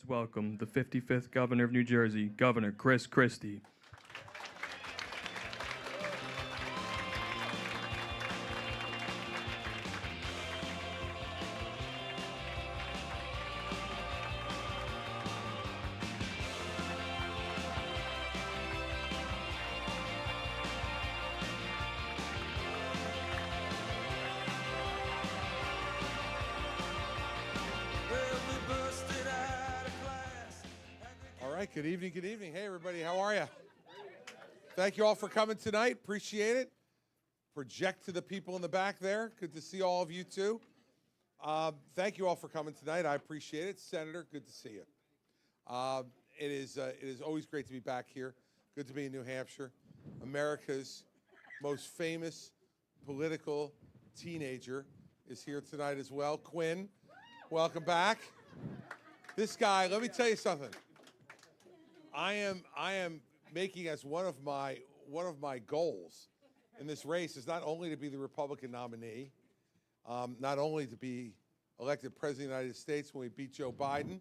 welcome the 55th Governor of New Jersey, Governor Christie. Good evening, good evening. Hey, everybody, how are you? Thank you all for coming tonight. Appreciate it. Project to the people in the back there. Good to see all of you, too. Thank you all for coming tonight. I appreciate it. Senator, good to see you. It is always great to be back here. Good to be in New Hampshire. America's most famous political teenager is here tonight as well. Quinn, welcome back. This guy, let me tell you something. I am making as one of my goals in this race is not only to be the Republican nominee, not only to be elected President of the United States when we beat Joe Biden,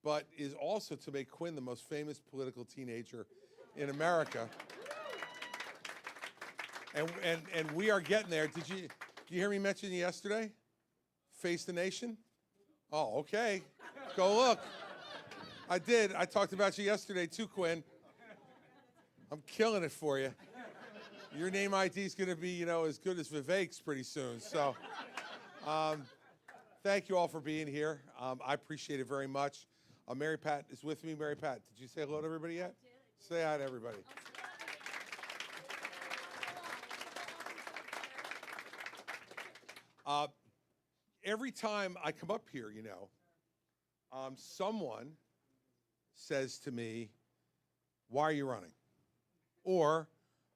but is also to make Quinn the most famous political teenager in America. And we are getting there. Did you hear me mention yesterday? Face the Nation? Oh, okay. Go look. I did. I talked about you yesterday too, Quinn. I'm killing it for you. Your name ID is going to be, as good as Vivek's pretty soon. So thank you all for being here. I appreciate it very much. Mary Pat is with me. Mary Pat, did you say hello to everybody yet? Say hi to everybody. Every time I come up here, someone says to me, why are you running? Or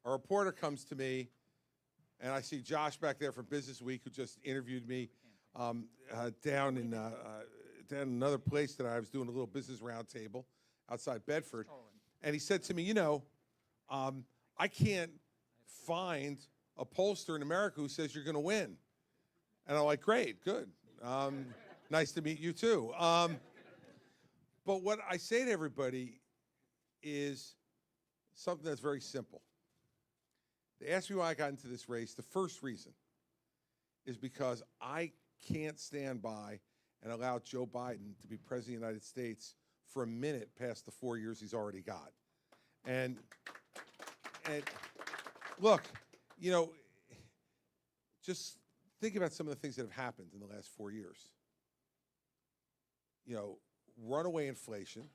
a reporter comes to me, and I see Josh back there from Business Week, who just interviewed me down in another place that I was doing a little business roundtable outside Bedford. And he said to me, I can't find a pollster in America who says you're going to win. And I'm like, great, good. Nice to meet you, too. But what I say to everybody is something that's very simple. They asked me why I got into this race. The first reason is because I can't stand by and allow Joe Biden to be president of the United States for a minute past the 4 years he's already got. And look, just think about some of the things that have happened in the last 4 years. Runaway inflation.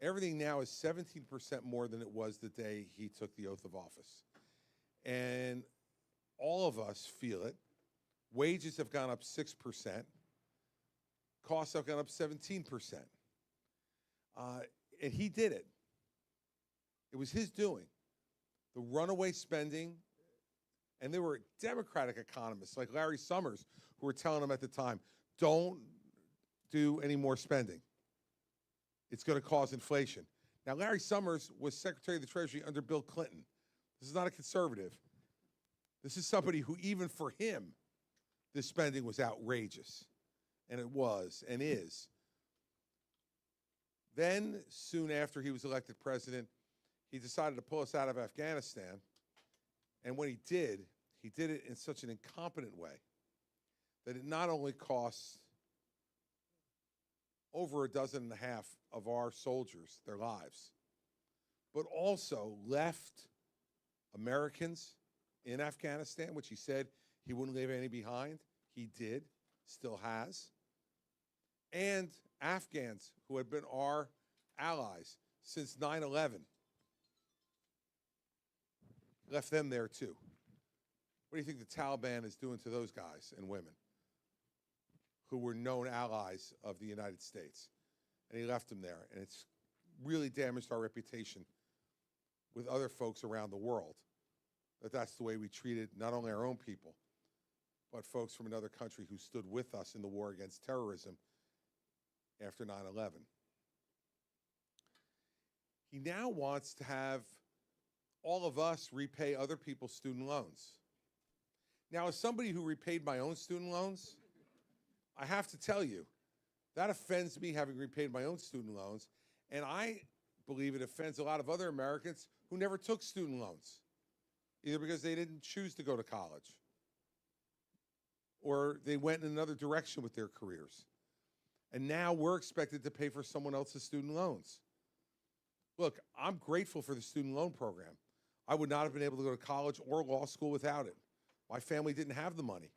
Everything now is 17% more than it was the day he took the oath of office. And all of us feel it. Wages have gone up 6%. Costs have gone up 17%. And he did it. It was his doing. The runaway spending, and there were Democratic economists like Larry Summers who were telling him at the time, don't do any more spending. It's going to cause inflation. Now, Larry Summers was Secretary of the Treasury under Bill Clinton. This is not a conservative. This is somebody who, even for him, this spending was outrageous. And it was and is. Then, soon after he was elected president, he decided to pull us out of Afghanistan. And when he did it in such an incompetent way that it not only costs over 12.5 of our soldiers their lives, but also left Americans in Afghanistan, which he said he wouldn't leave any behind. He did, still has. And Afghans who had been our allies since 9/11. Left them there too. What do you think the Taliban is doing to those guys and women who were known allies of the United States? And he left them there. And it's really damaged our reputation with other folks around the world, that that's the way we treated not only our own people, but folks from another country who stood with us in the war against terrorism after 9/11. He now wants to have all of us repay other people's student loans. Now, as somebody who repaid my own student loans, I have to tell you That offends me, having repaid my own student loans, and I believe it offends a lot of other Americans who never took student loans, either because they didn't choose to go to college or they went in another direction with their careers. And now we're expected to pay for someone else's student loans. Look, I'm grateful for the student loan program. I would not have been able to go to college or law school without it. My family didn't have the money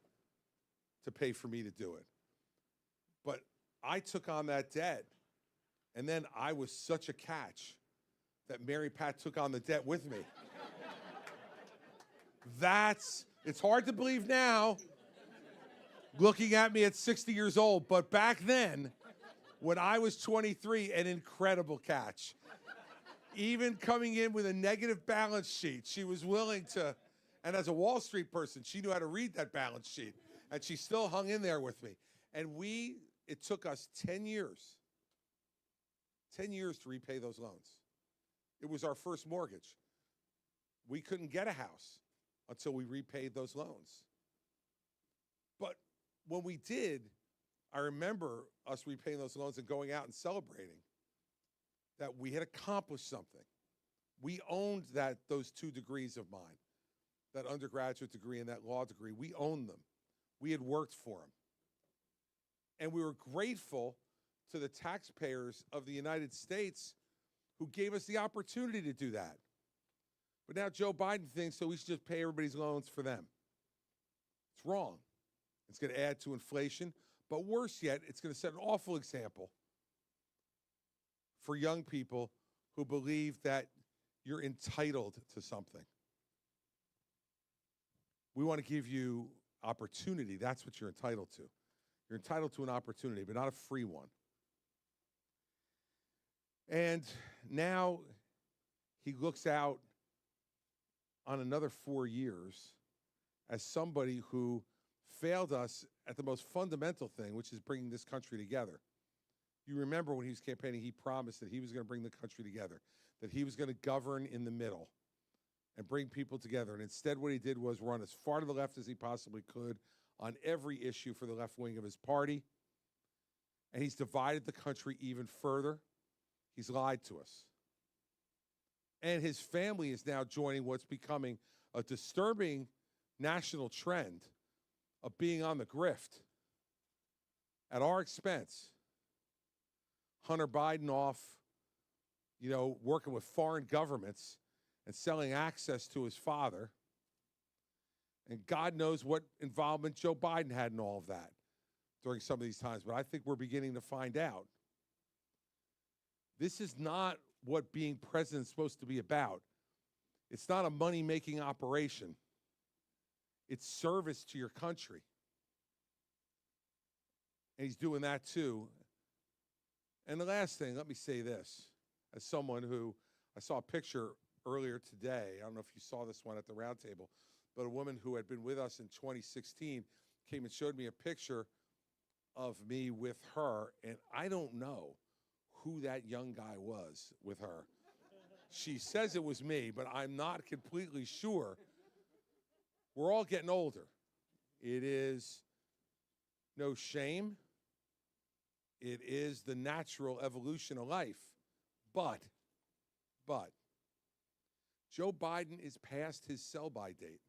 to pay for me to do it. But I took on that debt, and then I was such a catch that Mary Pat took on the debt with me. It's hard to believe now, looking at me at 60 years old, but back then, when I was 23, an incredible catch. Even coming in with a negative balance sheet, she was willing to, and as a Wall Street person, she knew how to read that balance sheet, and she still hung in there with me. And it took us 10 years to repay those loans. It was our first mortgage. We couldn't get a house until we repaid those loans. But when we did, I remember us repaying those loans and going out and celebrating that we had accomplished something. We owned those 2 degrees of mine, that undergraduate degree and that law degree. We owned them. We had worked for them. And we were grateful to the taxpayers of the United States who gave us the opportunity to do that. But now Joe Biden thinks that we should just pay everybody's loans for them. It's wrong. It's going to add to inflation. But worse yet, it's going to set an awful example for young people who believe that you're entitled to something. We want to give you opportunity. That's what you're entitled to. You're entitled to an opportunity, but not a free one. And now he looks out on another 4 years as somebody who failed us at the most fundamental thing, which is bringing this country together. You remember when he was campaigning, he promised that he was going to bring the country together, that he was going to govern in the middle and bring people together. And instead what he did was run as far to the left as he possibly could on every issue for the left wing of his party. And he's divided the country even further. He's lied to us. And his family is now joining what's becoming a disturbing national trend of being on the grift at our expense. Hunter Biden off, working with foreign governments and selling access to his father. And God knows what involvement Joe Biden had in all of that during some of these times. But I think we're beginning to find out. This is not what being president is supposed to be about. It's not a money-making operation. It's service to your country. And he's doing that too. And the last thing, let me say this. As someone who, I saw a picture earlier today, I don't know if you saw this one at the round table, but a woman who had been with us in 2016 came and showed me a picture of me with her, and I don't know who that young guy was with her. She says it was me, but I'm not completely sure. We're all getting older. It is no shame. It is the natural evolution of life. But, Joe Biden is past his sell-by date.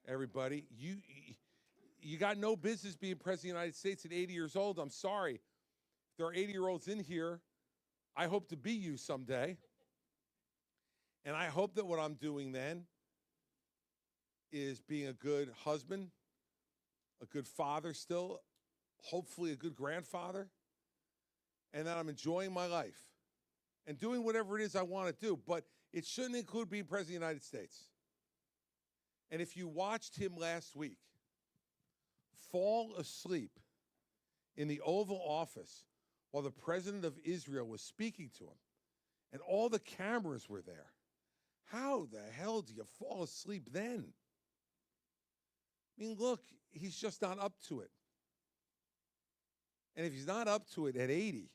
Everybody, you got no business being president of the United States at 80 years old. I'm sorry. If there are 80-year-olds in here, I hope to be you someday. And I hope that what I'm doing then is being a good husband, a good father still, hopefully a good grandfather, and that I'm enjoying my life and doing whatever it is I want to do. But it shouldn't include being president of the United States. And if you watched him last week fall asleep in the Oval Office while the president of Israel was speaking to him, and all the cameras were there, how the hell do you fall asleep then? I mean, look, he's just not up to it. And if he's not up to it at 80,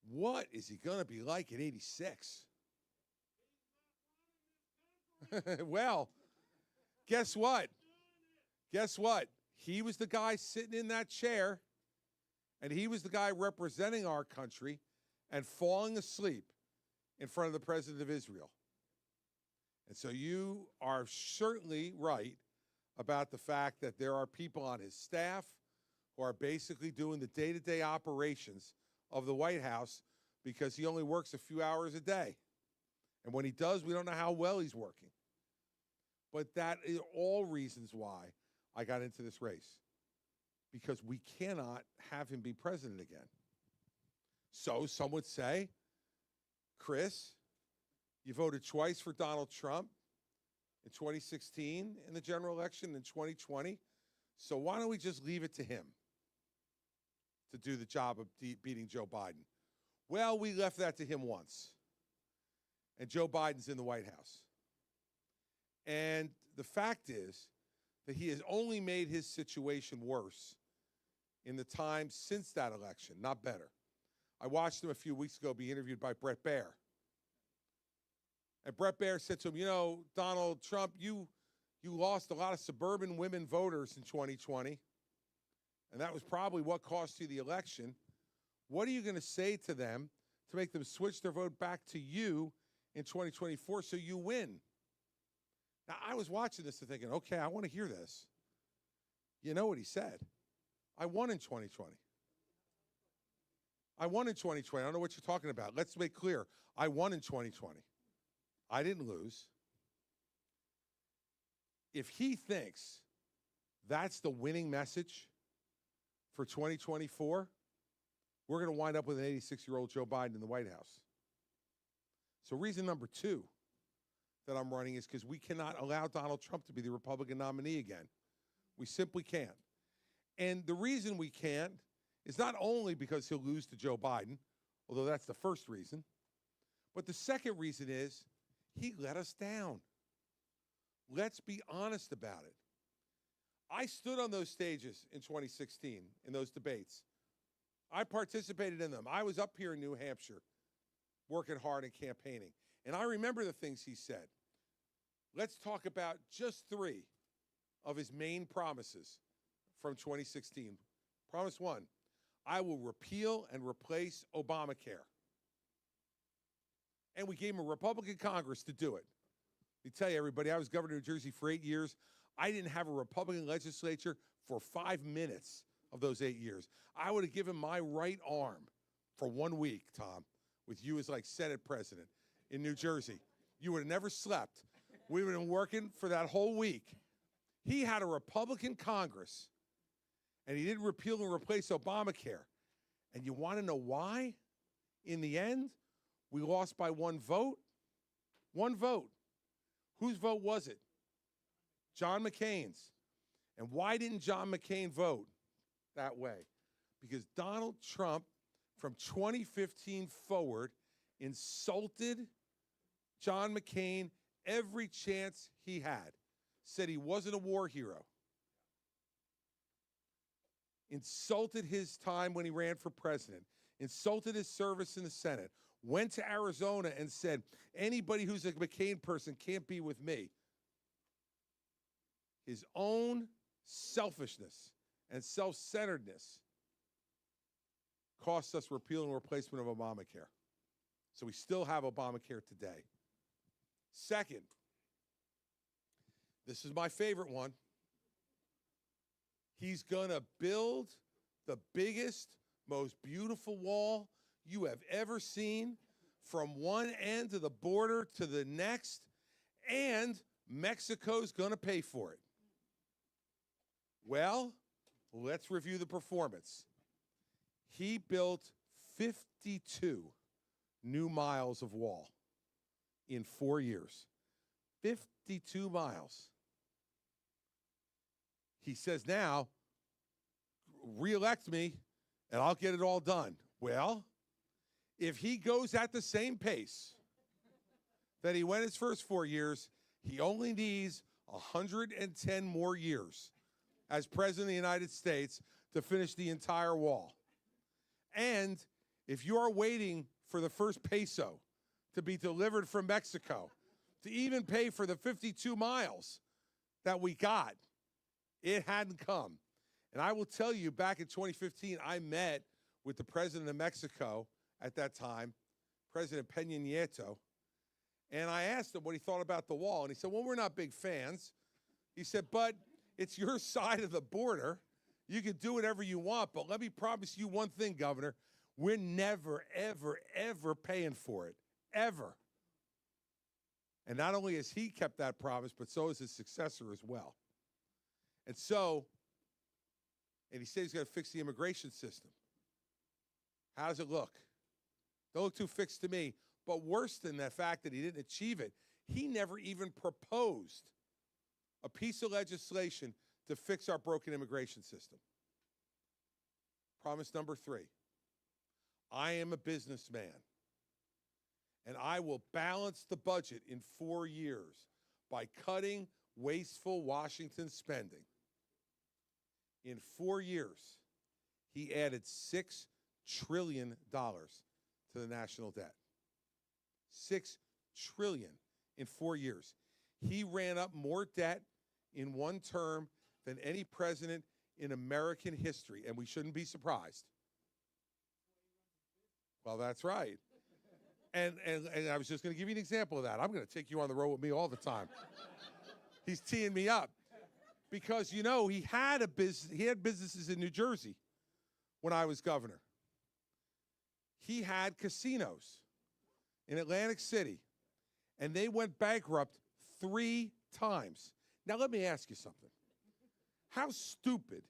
what is he going to be like at 86? Well, guess what? Guess what? He was the guy sitting in that chair And he was the guy representing our country and falling asleep in front of the president of Israel. And so you are certainly right about the fact that there are people on his staff who are basically doing the day-to-day operations of the White House because he only works a few hours a day. And when he does, we don't know how well he's working. But that is all reasons why I got into this race, because we cannot have him be president again. So some would say, Chris, you voted twice for Donald Trump in 2016 in the general election, in 2020. So why don't we just leave it to him to do the job of beating Joe Biden? Well, we left that to him once. And Joe Biden's in the White House. And the fact is that he has only made his situation worse in the time since that election, not better. I watched him a few weeks ago be interviewed by Bret Baier. And Bret Baier said to him, you know, Donald Trump, you lost a lot of suburban women voters in 2020, and that was probably what cost you the election. What are you going to say to them to make them switch their vote back to you in 2024 so you win? Now, I was watching this and thinking, okay, I want to hear this. You know what he said? I won in 2020. I won in 2020. I don't know what you're talking about. Let's make clear. I won in 2020. I didn't lose. If he thinks that's the winning message for 2024, we're going to wind up with an 86-year-old Joe Biden in the White House. So reason number two that I'm running is because we cannot allow Donald Trump to be the Republican nominee again. We simply can't. And the reason we can't is not only because he'll lose to Joe Biden, although that's the first reason, but the second reason is he let us down. Let's be honest about it. I stood on those stages in 2016, in those debates. I participated in them. I was up here in New Hampshire working hard and campaigning. And I remember the things he said. Let's talk about just three of his main promises from 2016. Promise one, I will repeal and replace Obamacare. And we gave him a Republican Congress to do it. Let me tell you, everybody, I was governor of New Jersey for 8 years. I didn't have a Republican legislature for 5 minutes of those 8 years. I would have given my right arm for 1 week, Tom, with you as like Senate president in New Jersey. You would have never slept. We would have been working for that whole week. He had a Republican Congress, and he didn't repeal and replace Obamacare. And you want to know why? In the end, we lost by 1 vote. 1 vote. Whose vote was it? John McCain's. And why didn't John McCain vote that way? Because Donald Trump, from 2015 forward, insulted John McCain every chance he had. Said he wasn't a war hero. Insulted his time when he ran for president. Insulted his service in the Senate. Went to Arizona and said, anybody who's a McCain person can't be with me. His own selfishness and self-centeredness cost us repeal and replacement of Obamacare. So we still have Obamacare today. Second, this is my favorite one. He's going to build the biggest, most beautiful wall you have ever seen from one end of the border to the next, and Mexico's going to pay for it. Well, let's review the performance. He built 52 new miles of wall in 4 years. 52 miles. He says now, re-elect me and I'll get it all done. Well, if he goes at the same pace that he went his first 4 years, he only needs 110 more years as president of the United States to finish the entire wall. And if you are waiting for the first peso to be delivered from Mexico, to even pay for the 52 miles that we got, it hadn't come. And I will tell you, back in 2015, I met with the president of Mexico at that time, President Peña Nieto, and I asked him what he thought about the wall. And he said, well, we're not big fans. He said, but it's your side of the border. You can do whatever you want, but let me promise you one thing, Governor. We're never, ever, ever paying for it, ever. And not only has he kept that promise, but so has his successor as well. And he said he's going to fix the immigration system. How does it look? Don't look too fixed to me. But worse than the fact that he didn't achieve it, he never even proposed a piece of legislation to fix our broken immigration system. Promise number 3. I am a businessman, and I will balance the budget in 4 years by cutting wasteful Washington spending. In 4 years, he added $6 trillion to the national debt. $6 trillion in 4 years. He ran up more debt in one term than any president in American history, and we shouldn't be surprised. Well, that's right. And I was just going to give you an example of that. I'm going to take you on the road with me all the time. He's teeing me up. Because, you know, he had businesses in New Jersey when I was governor. He had casinos in Atlantic City, and they went bankrupt 3 times. Now, let me ask you something. How stupid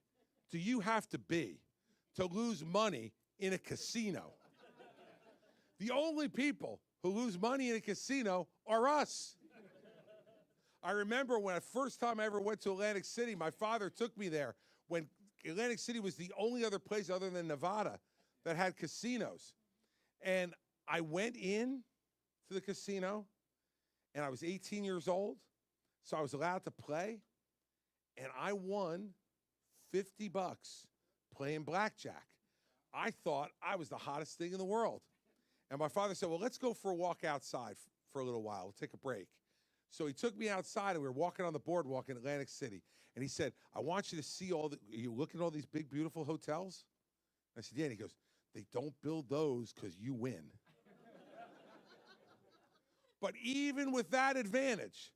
do you have to be to lose money in a casino? The only people who lose money in a casino are us. I remember when the first time I ever went to Atlantic City, my father took me there when Atlantic City was the only other place other than Nevada that had casinos. And I went in to the casino, and I was 18 years old, so I was allowed to play, and I won $50 playing blackjack. I thought I was the hottest thing in the world. And my father said, well, let's go for a walk outside for a little while. We'll take a break. So he took me outside, and we were walking on the boardwalk in Atlantic City. And he said, I want you to see are you looking at all these big, beautiful hotels? I said, yeah. And he goes, they don't build those because you win. But even with that advantage,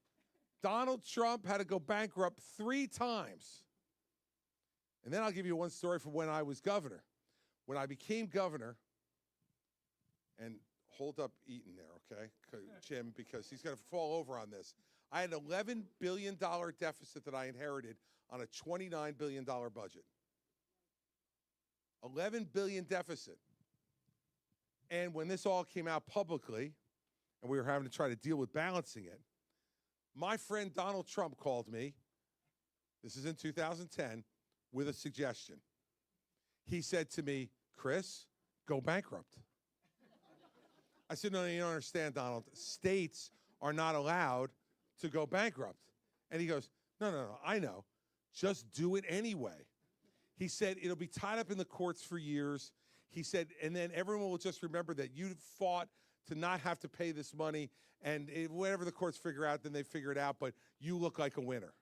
Donald Trump had to go bankrupt 3 times. And then I'll give you one story from when I was governor. When I became governor, and hold up Eaton there, okay, Jim, because he's going to fall over on this. I had an $11 billion deficit that I inherited on a $29 billion budget. $11 billion deficit. And when this all came out publicly, and we were having to try to deal with balancing it, my friend Donald Trump called me, this is in 2010, with a suggestion. He said to me, Chris, go bankrupt. I said, no, you don't understand, Donald. States are not allowed to go bankrupt. And he goes, no, I know. Just do it anyway. He said, it'll be tied up in the courts for years. He said, and then everyone will just remember that you fought to not have to pay this money, and whatever the courts figure out, then they figure it out, but you look like a winner.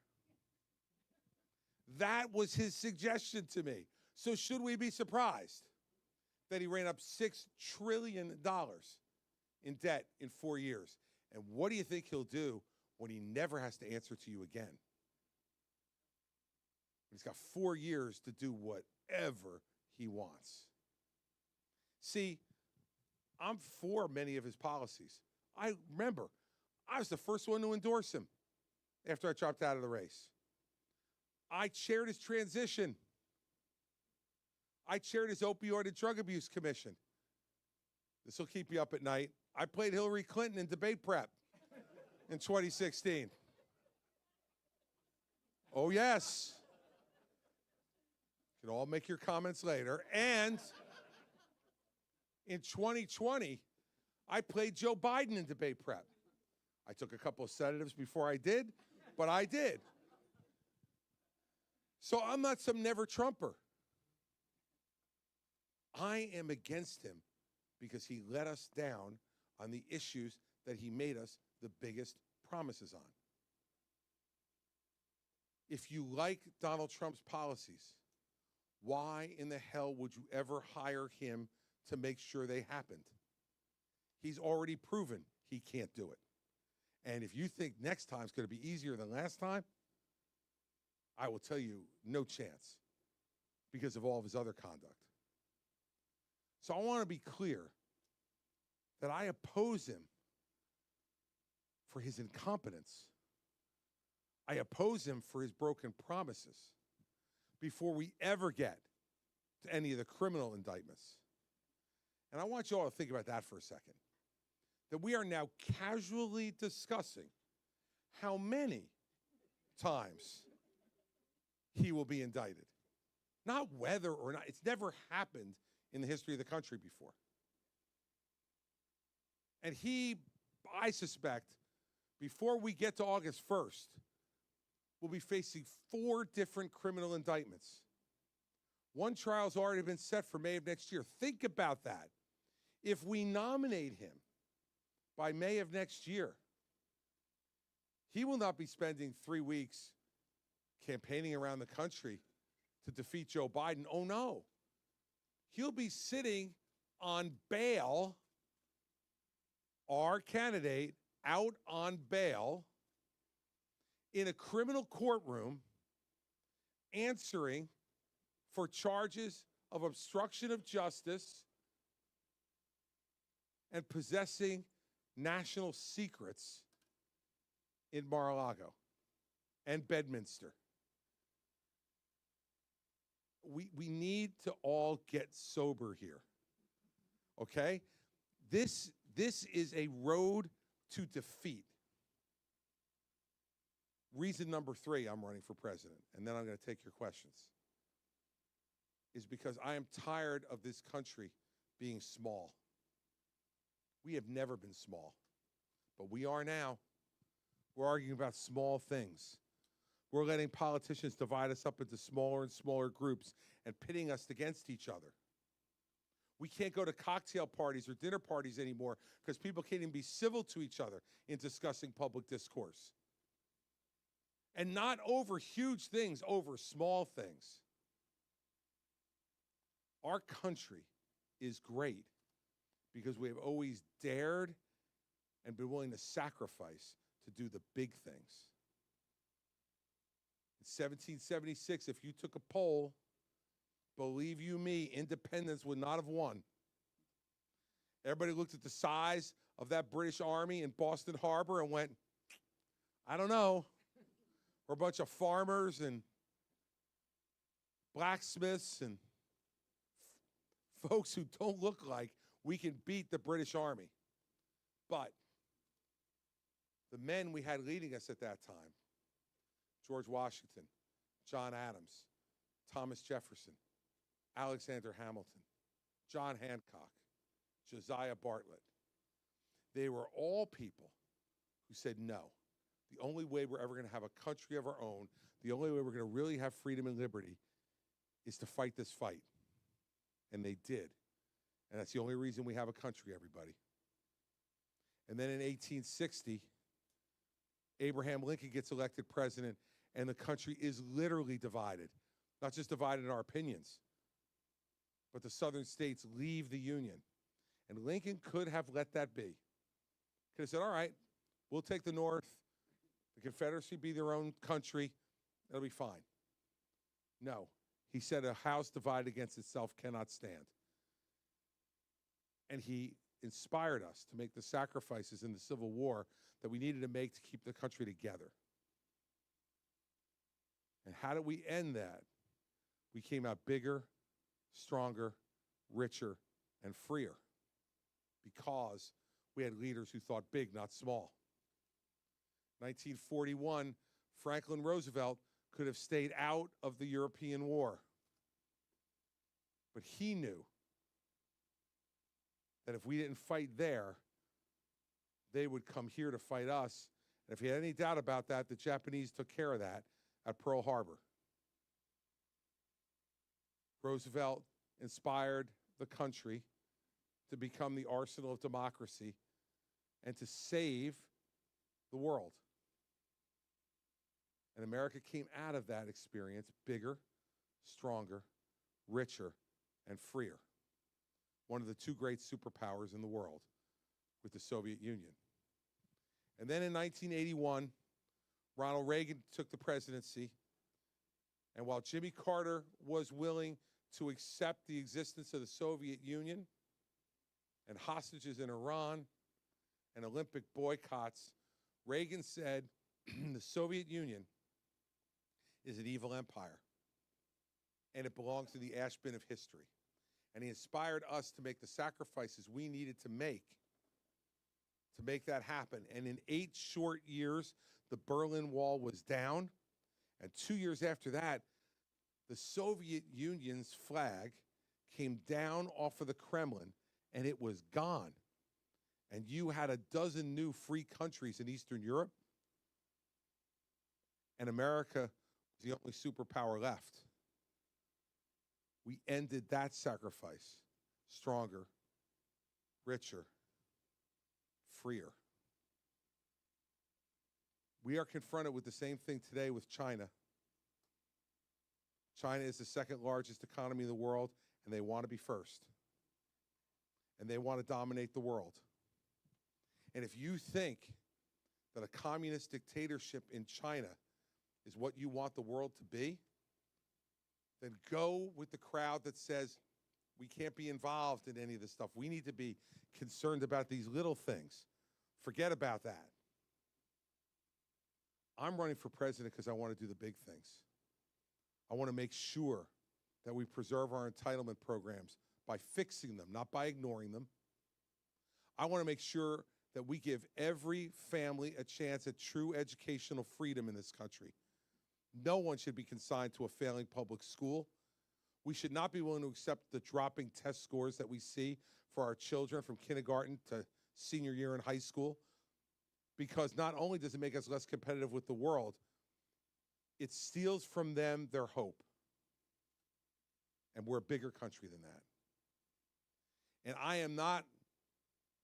That was his suggestion to me. So should we be surprised that he ran up $6 trillion in debt in 4 years? And what do you think he'll do when he never has to answer to you again? He's got 4 years to do whatever he wants. See, I'm for many of his policies. I remember, I was the first one to endorse him after I dropped out of the race. I chaired his transition. I chaired his opioid and drug abuse commission. This will keep you up at night. I played Hillary Clinton in debate prep in 2016. Oh, yes. You can all make your comments later. And in 2020, I played Joe Biden in debate prep. I took a couple of sedatives before I did, but I did. So I'm not some never Trumper. I am against him because he let us down on the issues that he made us the biggest promises on. If you like Donald Trump's policies, Why in the hell would you ever hire him to make sure they happened? He's already proven he can't do it. And if you think next time's going to be easier than last time, I will tell you, no chance, because of all of his other conduct. So I want to be clear that I oppose him for his incompetence. I oppose him for his broken promises before we ever get to any of the criminal indictments. And I want you all to think about that for a second. That we are now casually discussing how many times he will be indicted. Not whether or not. It's never happened in the history of the country before. And he, I suspect, before we get to August 1st, will be facing 4 different criminal indictments. One trial's already been set for May of next year. Think about that. If we nominate him by May of next year, he will not be spending 3 weeks campaigning around the country to defeat Joe Biden. Oh, no. He'll be sitting on bail, our candidate out on bail, in a criminal courtroom, answering for charges of obstruction of justice and possessing national secrets in Mar-a-Lago and Bedminster. We need to all get sober here, okay? This is a road to defeat. Reason number 3 I'm running for president, and then I'm going to take your questions, is because I am tired of this country being small. We have never been small, but we are now. We're arguing about small things. We're letting politicians divide us up into smaller and smaller groups and pitting us against each other. We can't go to cocktail parties or dinner parties anymore because people can't even be civil to each other in discussing public discourse. And not over huge things, over small things. Our country is great because we have always dared and been willing to sacrifice to do the big things. In 1776, if you took a poll, believe you me, independence would not have won. Everybody looked at the size of that British army in Boston Harbor and went, I don't know. We're a bunch of farmers and blacksmiths and folks who don't look like we can beat the British Army. But the men we had leading us at that time, George Washington, John Adams, Thomas Jefferson, Alexander Hamilton, John Hancock, Josiah Bartlett, they were all people who said no. The only way we're ever going to have a country of our own, the only way we're going to really have freedom and liberty is to fight this fight. And they did. And that's the only reason we have a country, everybody. And then in 1860, Abraham Lincoln gets elected president, and the country is literally divided. Not just divided in our opinions, but the southern states leave the Union. And Lincoln could have let that be. Could have said, all right, we'll take the North. The Confederacy be their own country. It'll be fine. No. He said a house divided against itself cannot stand. And he inspired us to make the sacrifices in the Civil War that we needed to make to keep the country together. And how did we end that? We came out bigger, stronger, richer, and freer because we had leaders who thought big, not small. 1941, Franklin Roosevelt could have stayed out of the European war. But he knew that if we didn't fight there, they would come here to fight us. And if you had any doubt about that, the Japanese took care of that at Pearl Harbor. Roosevelt inspired the country to become the arsenal of democracy and to save the world. And America came out of that experience bigger, stronger, richer, and freer. One of the two great superpowers in the world with the Soviet Union. And then in 1981, Ronald Reagan took the presidency. And while Jimmy Carter was willing to accept the existence of the Soviet Union and hostages in Iran and Olympic boycotts, Reagan said the Soviet Union is an evil empire and it belongs to the ash bin of history. And he inspired us to make the sacrifices we needed to make that happen. And in 8 short years, the Berlin Wall was down. And 2 years after that, the Soviet Union's flag came down off of the Kremlin, and it was gone. And you had a dozen new free countries in Eastern Europe, and America was the only superpower left. We ended that sacrifice stronger, richer, freer. We are confronted with the same thing today with China. China is the second largest economy in the world, and they want to be first. And they want to dominate the world. And if you think that a communist dictatorship in China is what you want the world to be, then go with the crowd that says we can't be involved in any of this stuff. We need to be concerned about these little things. Forget about that. I'm running for president because I want to do the big things. I want to make sure that we preserve our entitlement programs by fixing them, not by ignoring them. I want to make sure that we give every family a chance at true educational freedom in this country. No one should be consigned to a failing public school. We should not be willing to accept the dropping test scores that we see for our children from kindergarten to senior year in high school, because not only does it make us less competitive with the world, it steals from them their hope. And we're a bigger country than that. And I am not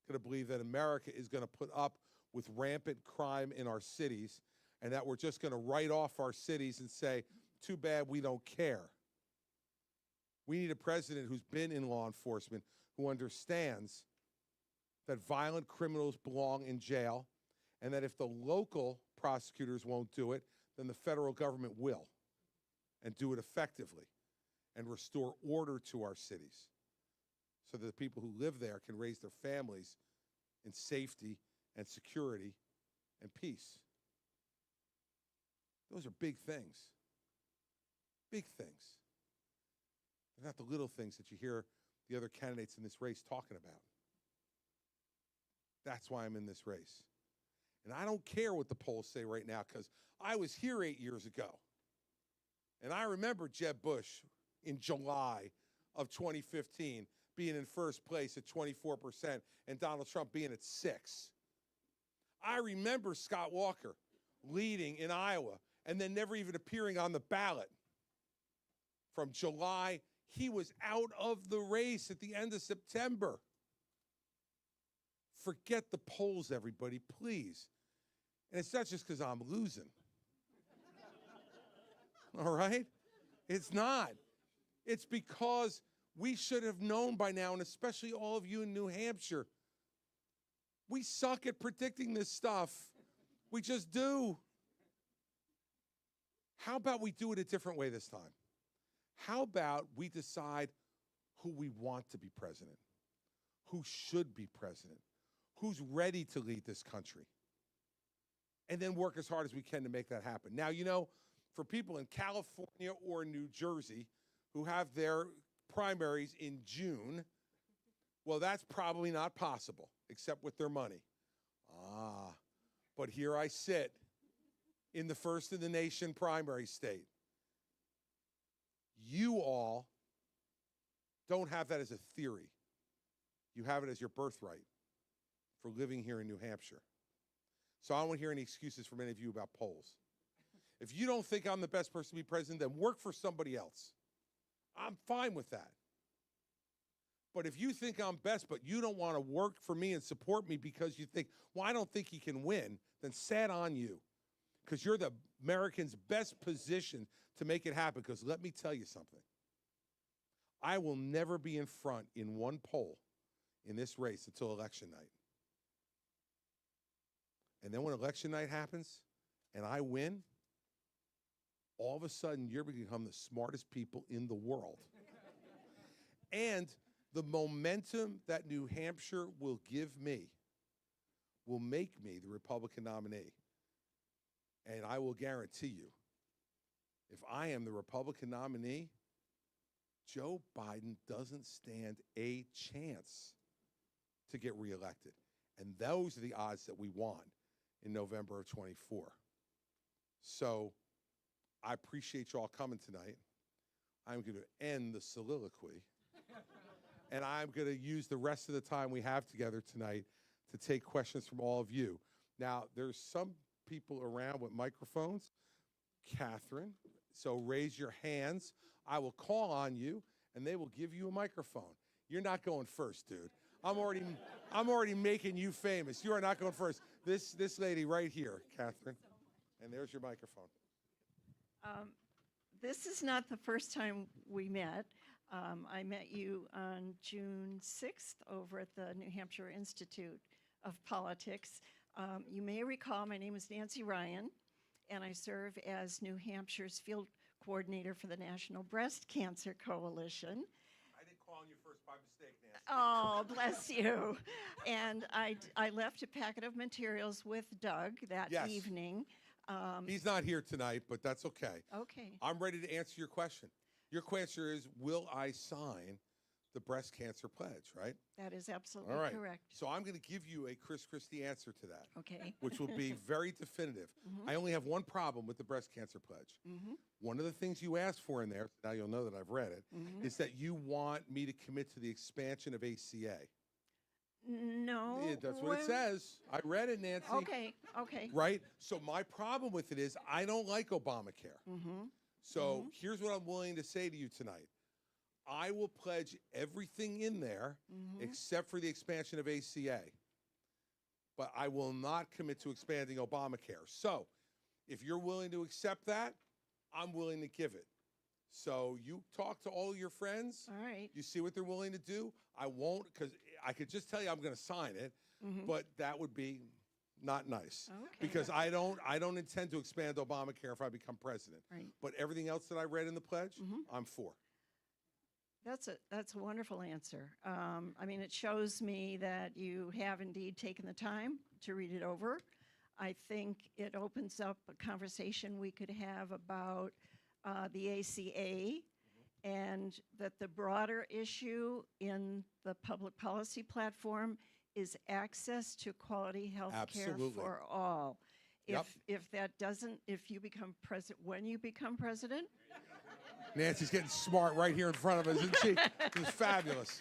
going to believe that America is going to put up with rampant crime in our cities and that we're just going to write off our cities and say, too bad, we don't care. We need a president who's been in law enforcement, who understands that violent criminals belong in jail, and that if the local prosecutors won't do it, then the federal government will, and do it effectively, and restore order to our cities so that the people who live there can raise their families in safety and security and peace. Those are big things. Big things. They're not the little things that you hear the other candidates in this race talking about. That's why I'm in this race. And I don't care what the polls say right now, because I was here 8 years ago. And I remember Jeb Bush in July of 2015 being in first place at 24% and Donald Trump being at 6%. I remember Scott Walker leading in Iowa and then never even appearing on the ballot. From July, he was out of the race at the end of September. Forget the polls, everybody, please. And it's not just because I'm losing. All right? It's not. It's because we should have known by now, and especially all of you in New Hampshire, we suck at predicting this stuff. We just do. How about we do it a different way this time? How about we decide who we want to be president, who should be president, who's ready to lead this country, and then work as hard as we can to make that happen. Now, you know, for people in California or New Jersey who have their primaries in June, well, that's probably not possible, except with their money. But here I sit in the first in the nation primary state. You all don't have that as a theory. You have it as your birthright for living here in New Hampshire. So I don't want to hear any excuses from any of you about polls. If you don't think I'm the best person to be president, then work for somebody else. I'm fine with that. But if you think I'm best, but you don't want to work for me and support me because you think, well, I don't think he can win, then sad on you. Because you're the Americans' best position to make it happen. Because let me tell you something. I will never be in front in one poll in this race until election night. And then when election night happens and I win, all of a sudden you're going to become the smartest people in the world. And the momentum that New Hampshire will give me will make me the Republican nominee. And I will guarantee you, if I am the Republican nominee, Joe Biden doesn't stand a chance to get reelected. And those are the odds that we want in November of 24. So I appreciate you all coming tonight. I'm going to end the soliloquy. And I'm going to use the rest of the time we have together tonight to take questions from all of you. Now, there's some people around with microphones. Catherine, so raise your hands. I will call on you, and they will give you a microphone. You're not going first, dude. I'm already making you famous. You are not going first. This lady right here, Catherine, and there's your microphone. This is not the first time we met. I met you on June 6th over at the New Hampshire Institute of Politics. You may recall my name is Nancy Ryan, and I serve as New Hampshire's field coordinator for the National Breast Cancer Coalition. I didn't call on you first by mistake, Nancy. Oh, bless you. And I left a packet of materials with Doug that evening. He's not here tonight, but that's okay. Okay. I'm ready to answer your question. Your question is, will I sign the breast cancer pledge, right? That is absolutely All right. correct. So I'm going to give you a Christie answer to that. Okay. Which will be very definitive. I only have one problem with the breast cancer pledge. One of the things you asked for in there, now you'll know that I've read it, is that you want me to commit to the expansion of ACA. No. Yeah, that's what it says. I read it, Nancy. Okay, okay. Right? So my problem with it is I don't like Obamacare. So here's what I'm willing to say to you tonight. I will pledge everything in there except for the expansion of ACA. But I will not commit to expanding Obamacare. So if you're willing to accept that, I'm willing to give it. So you talk to all your friends. All right. You see what they're willing to do. I won't, because I could just tell you I'm going to sign it, but that would be not nice. Okay. Because I don't intend to expand Obamacare if I become president. Right. But everything else that I read in the pledge, I'm for. That's a wonderful answer. I mean, it shows me that you have indeed taken the time to read it over. I think it opens up a conversation we could have about the ACA and that the broader issue in the public policy platform is access to quality health care Absolutely. for all. Yep. If you become president, when you become president, Nancy's getting smart right here in front of us, isn't she? This is fabulous.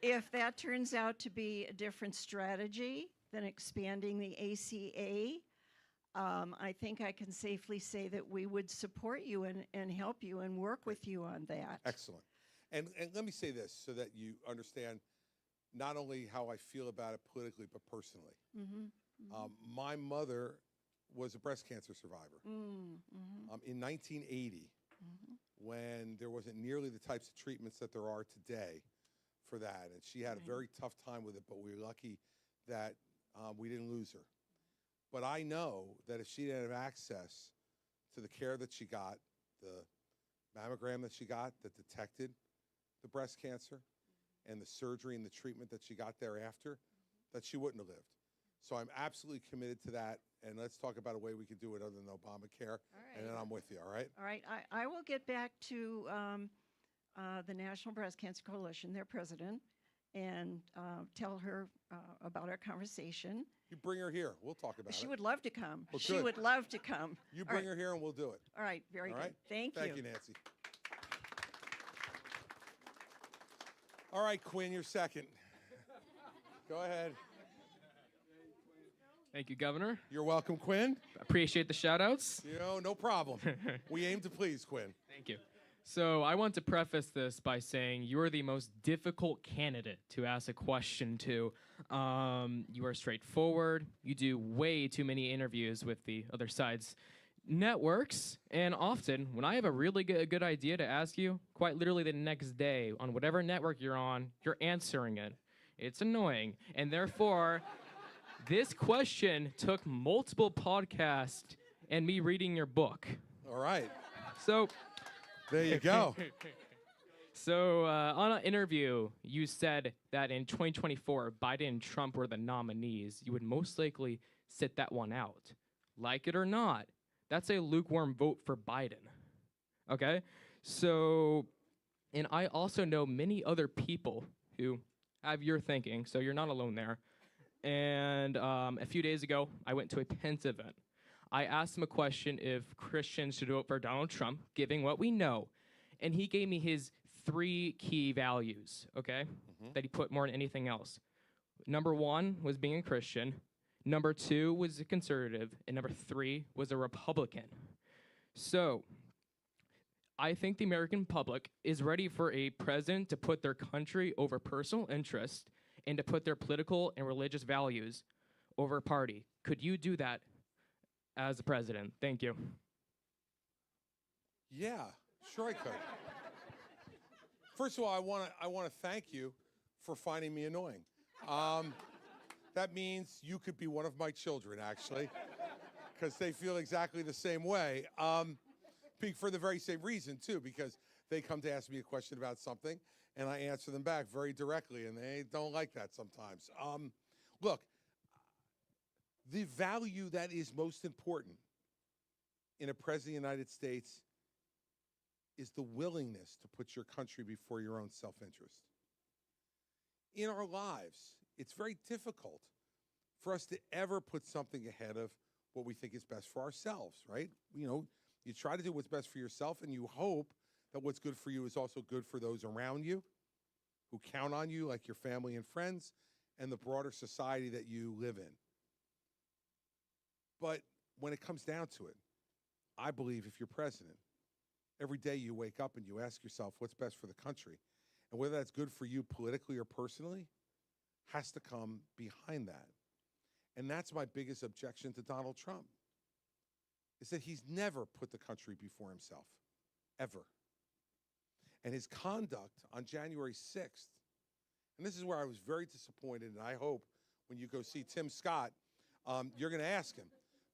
if that turns out to be a different strategy than expanding the ACA, I think I can safely say that we would support you and help you and work with you on that. Excellent. And let me say this so that you understand not only how I feel about it politically, but personally. My mother was a breast cancer survivor. In 1980, when there wasn't nearly the types of treatments that there are today for that, and she had a very tough time with it, but we were lucky that we didn't lose her. But I know that if she didn't have access to the care that she got, the mammogram that she got that detected the breast cancer, and the surgery and the treatment that she got thereafter, that she wouldn't have lived. So I'm absolutely committed to that, and let's talk about a way we could do it other than Obamacare, and then I'm with you, all right? All right, I will get back to the National Breast Cancer Coalition, their president, and tell her about our conversation. You bring her here. We'll talk about it. She would love to come. Well, she good. would love to come. You bring her here, and we'll do it. All right, very All good. right? Thank you. Thank you, Nancy. All right, Quinn, you're second. Go ahead. Thank you, Governor. You're welcome, Quinn. Appreciate the shout-outs. You know, no problem. We aim to please, Quinn. Thank you. So I want to preface this by saying you're the most difficult candidate to ask a question to. You are straightforward. You do way too many interviews with the other side's networks, and often when I have a really good idea to ask you, quite literally the next day on whatever network you're on, you're answering it. It's annoying, and therefore, this question took multiple podcasts and me reading your book. All right. So, There you go. on an interview, you said that in 2024, Biden and Trump were the nominees. You would most likely sit that one out. Like it or not, that's a lukewarm vote for Biden. Okay? So, and I also know many other people who have your thinking, so you're not alone there. And a few days ago, I went to a Pence event. I asked him a question if Christians should vote for Donald Trump, given what we know. And he gave me his 3 key values, okay, that he put more than anything else. Number 1 was being a Christian. Number 2 was a conservative. And number 3 was a Republican. So I think the American public is ready for a president to put their country over personal interest and to put their political and religious values over party. Could you do that as a president? Thank you. Yeah, sure I could. First of all, I want to thank you for finding me annoying. That means you could be one of my children, actually, because they feel exactly the same way. For the very same reason, too, because they come to ask me a question about something, and I answer them back very directly, and they don't like that sometimes. Look, the value that is most important in a president of the United States is the willingness to put your country before your own self-interest. In our lives, it's very difficult for us to ever put something ahead of what we think is best for ourselves, right? You know, you try to do what's best for yourself, and you hope that what's good for you is also good for those around you who count on you, like your family and friends, and the broader society that you live in. But when it comes down to it, I believe if you're president, every day you wake up and you ask yourself what's best for the country, and whether that's good for you politically or personally, has to come behind that. And that's my biggest objection to Donald Trump, is that he's never put the country before himself, ever. And his conduct on January 6th, and this is where I was very disappointed, and I hope when you go see Tim Scott, you're going to ask him,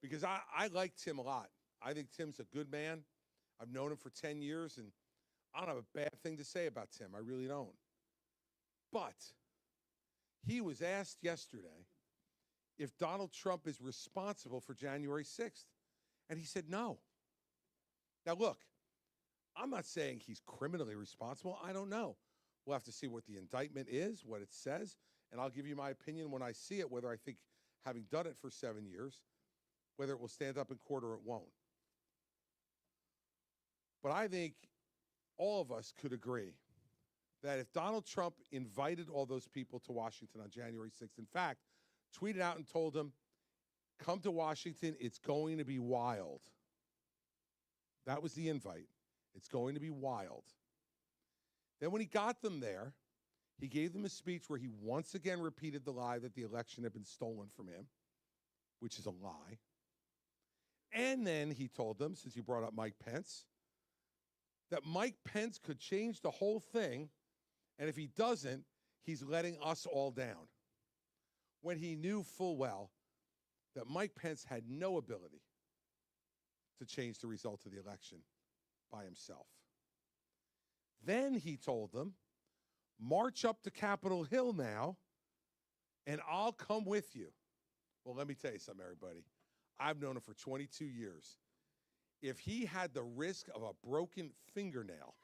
because I like Tim a lot. I think Tim's a good man. I've known him for 10 years, and I don't have a bad thing to say about Tim. I really don't. But he was asked yesterday if Donald Trump is responsible for January 6th, and he said no. Now, look, I'm not saying he's criminally responsible. I don't know. We'll have to see what the indictment is, what it says, and I'll give you my opinion when I see it, whether I think, having done it for 7 years, whether it will stand up in court or it won't. But I think all of us could agree that if Donald Trump invited all those people to Washington on January 6th, in fact, tweeted out and told them, come to Washington, it's going to be wild. That was the invite. It's going to be wild. Then when he got them there, he gave them a speech where he once again repeated the lie that the election had been stolen from him, which is a lie. And then he told them, since you brought up Mike Pence, that Mike Pence could change the whole thing, and if he doesn't, he's letting us all down. When he knew full well that Mike Pence had no ability to change the result of the election by himself. Then he told them, march up to Capitol Hill now, and I'll come with you. Well, let me tell you something, everybody. I've known him for 22 years. If he had the risk of a broken fingernail,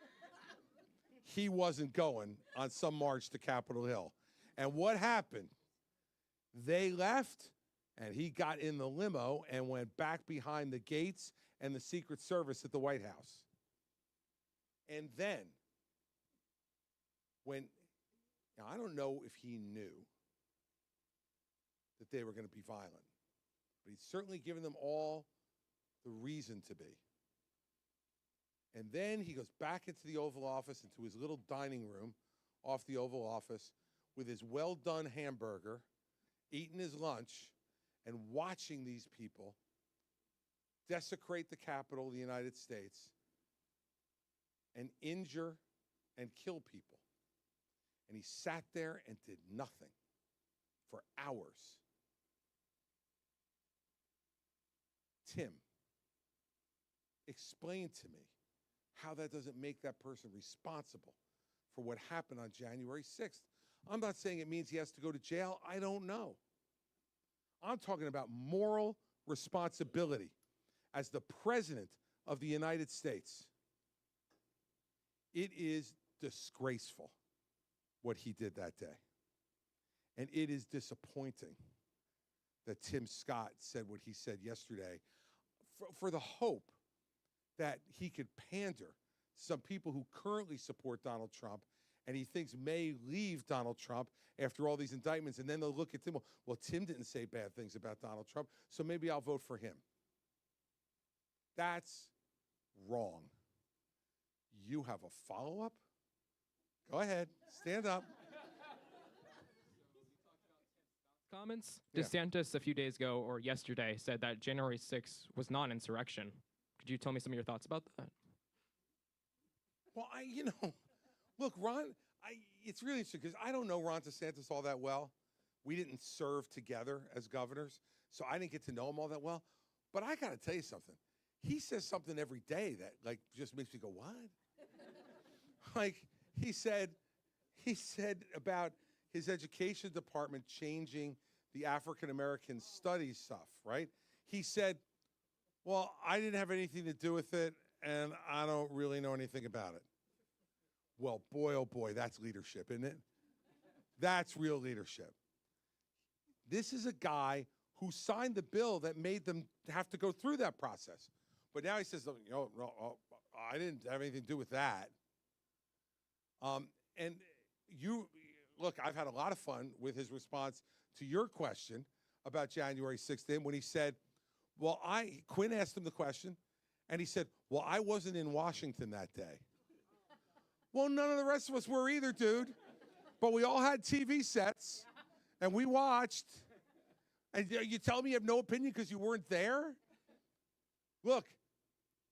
he wasn't going on some march to Capitol Hill. And what happened? They left, and he got in the limo and went back behind the gates and the Secret Service at the White House. And then, now I don't know if he knew that they were going to be violent, but he's certainly given them all the reason to be. And then he goes back into the Oval Office, into his little dining room off the Oval Office with his well-done hamburger, eating his lunch, and watching these people desecrate the capital of the United States, and injure and kill people. And he sat there and did nothing for hours. Tim, explain to me how that doesn't make that person responsible for what happened on January 6th. I'm not saying it means he has to go to jail. I don't know. I'm talking about moral responsibility as the President of the United States. It is disgraceful what he did that day. And it is disappointing that Tim Scott said what he said yesterday for the hope that he could pander some people who currently support Donald Trump and he thinks may leave Donald Trump after all these indictments, and then they'll look at Tim, well, Tim didn't say bad things about Donald Trump, so maybe I'll vote for him. That's wrong. You have a follow-up? Go ahead, stand up. Comments? Yeah. DeSantis a few days ago or yesterday said that January 6th was not an insurrection. Could you tell me some of your thoughts about that? Well, look, Ron, it's really interesting because I don't know Ron DeSantis all that well. We didn't serve together as governors, so I didn't get to know him all that well. But I got to tell you something. He says something every day that just makes me go, what? He said about his education department changing the African American studies stuff, right? He said, well, I didn't have anything to do with it, and I don't really know anything about it. Well, boy, oh boy, that's leadership, isn't it? That's real leadership. This is a guy who signed the bill that made them have to go through that process. But now he says, no, I didn't have anything to do with that. And look, I've had a lot of fun with his response to your question about January 6th when he said, well, Quinn asked him the question, and he said, well, I wasn't in Washington that day. Well, none of the rest of us were either, dude. But we all had TV sets, and we watched. And you tell me you have no opinion because you weren't there? Look,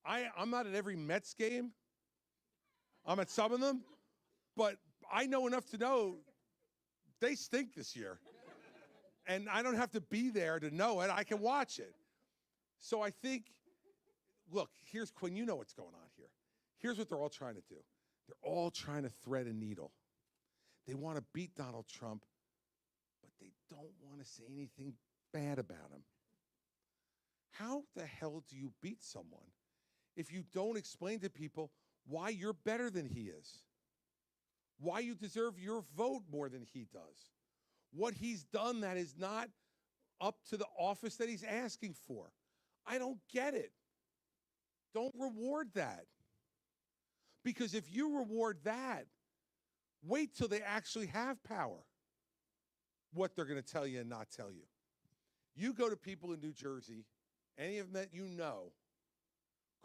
I'm not at every Mets game. I'm at some of them. But I know enough to know they stink this year. And I don't have to be there to know it. I can watch it. So I think, look, here's Quinn, you know what's going on here. Here's what they're all trying to do. They're all trying to thread a needle. They want to beat Donald Trump, but they don't want to say anything bad about him. How the hell do you beat someone if you don't explain to people why you're better than he is? Why you deserve your vote more than he does? What he's done that is not up to the office that he's asking for. I don't get it. Don't reward that. Because if you reward that, wait till they actually have power, what they're going to tell you and not tell you. You go to people in New Jersey, any of them that you know,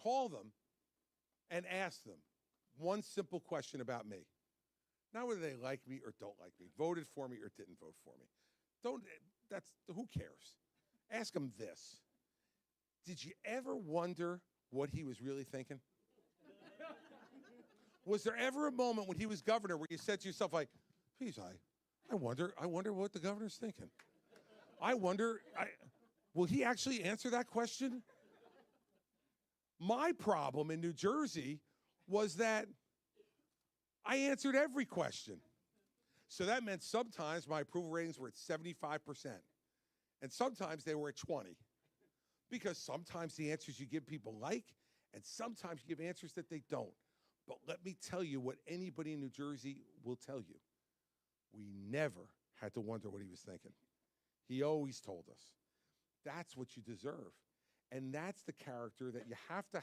call them and ask them one simple question about me. Not whether they like me or don't like me, voted for me or didn't vote for me. Who cares? Ask them this. Did you ever wonder what he was really thinking? Was there ever a moment when he was governor where you said to yourself, like, geez, I wonder what the governor's thinking? Will he actually answer that question? My problem in New Jersey was that I answered every question. So that meant sometimes my approval ratings were at 75%. And sometimes they were at 20. Because sometimes the answers you give people like, and sometimes you give answers that they don't. But let me tell you what anybody in New Jersey will tell you. We never had to wonder what he was thinking. He always told us. That's what you deserve. And that's the character that you have to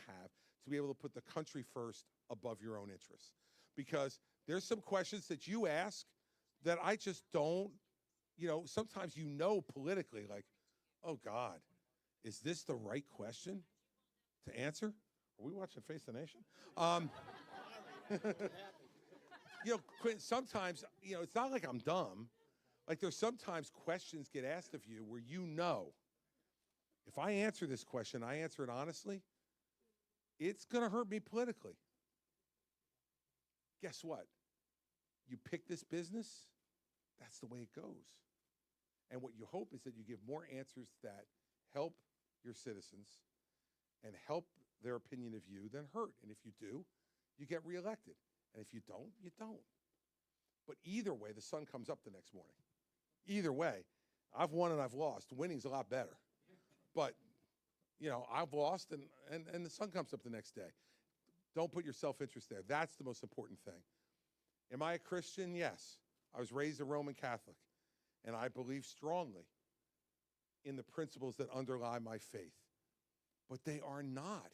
be able to put the country first above your own interests. Because there's some questions that you ask that I just don't, sometimes politically, like, oh God, is this the right question to answer? Are we watching Face the Nation? Quinn, sometimes, it's not like I'm dumb. Like there's sometimes questions get asked of you where If I answer this question, I answer it honestly, it's going to hurt me politically. Guess what? You pick this business, that's the way it goes. And what you hope is that you give more answers that help your citizens and help their opinion of you than hurt. And if you do, you get reelected. And if you don't, you don't. But either way, the sun comes up the next morning. Either way, I've won and I've lost. Winning's a lot better. But, you know, I've lost and the sun comes up the next day. Don't put your self-interest there. That's the most important thing. Am I a Christian? Yes. I was raised a Roman Catholic, and I believe strongly in the principles that underlie my faith. But they are not,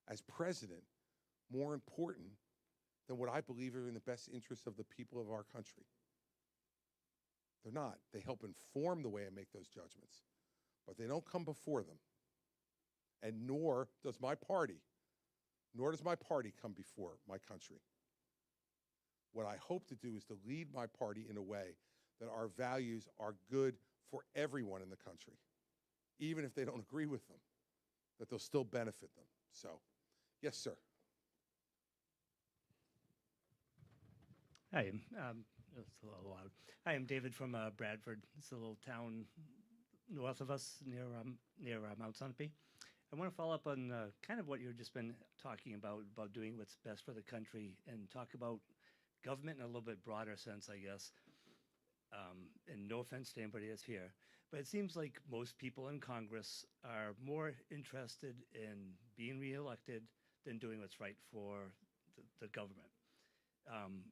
as president, more important than what I believe are in the best interests of the people of our country. They're not. They help inform the way I make those judgments, but they don't come before them. And nor does my party come before my country. What I hope to do is to lead my party in a way that our values are good for everyone in the country, even if they don't agree with them, that they'll still benefit them. So, yes, sir. Hi, it's a little loud. Hi, I'm David from Bradford. It's a little town north of us near Mount Sunapee. I want to follow up on kind of what you've just been talking about doing what's best for the country, and talk about government in a little bit broader sense, I guess. And no offense to anybody that's here, but it seems like most people in Congress are more interested in being reelected than doing what's right for the government.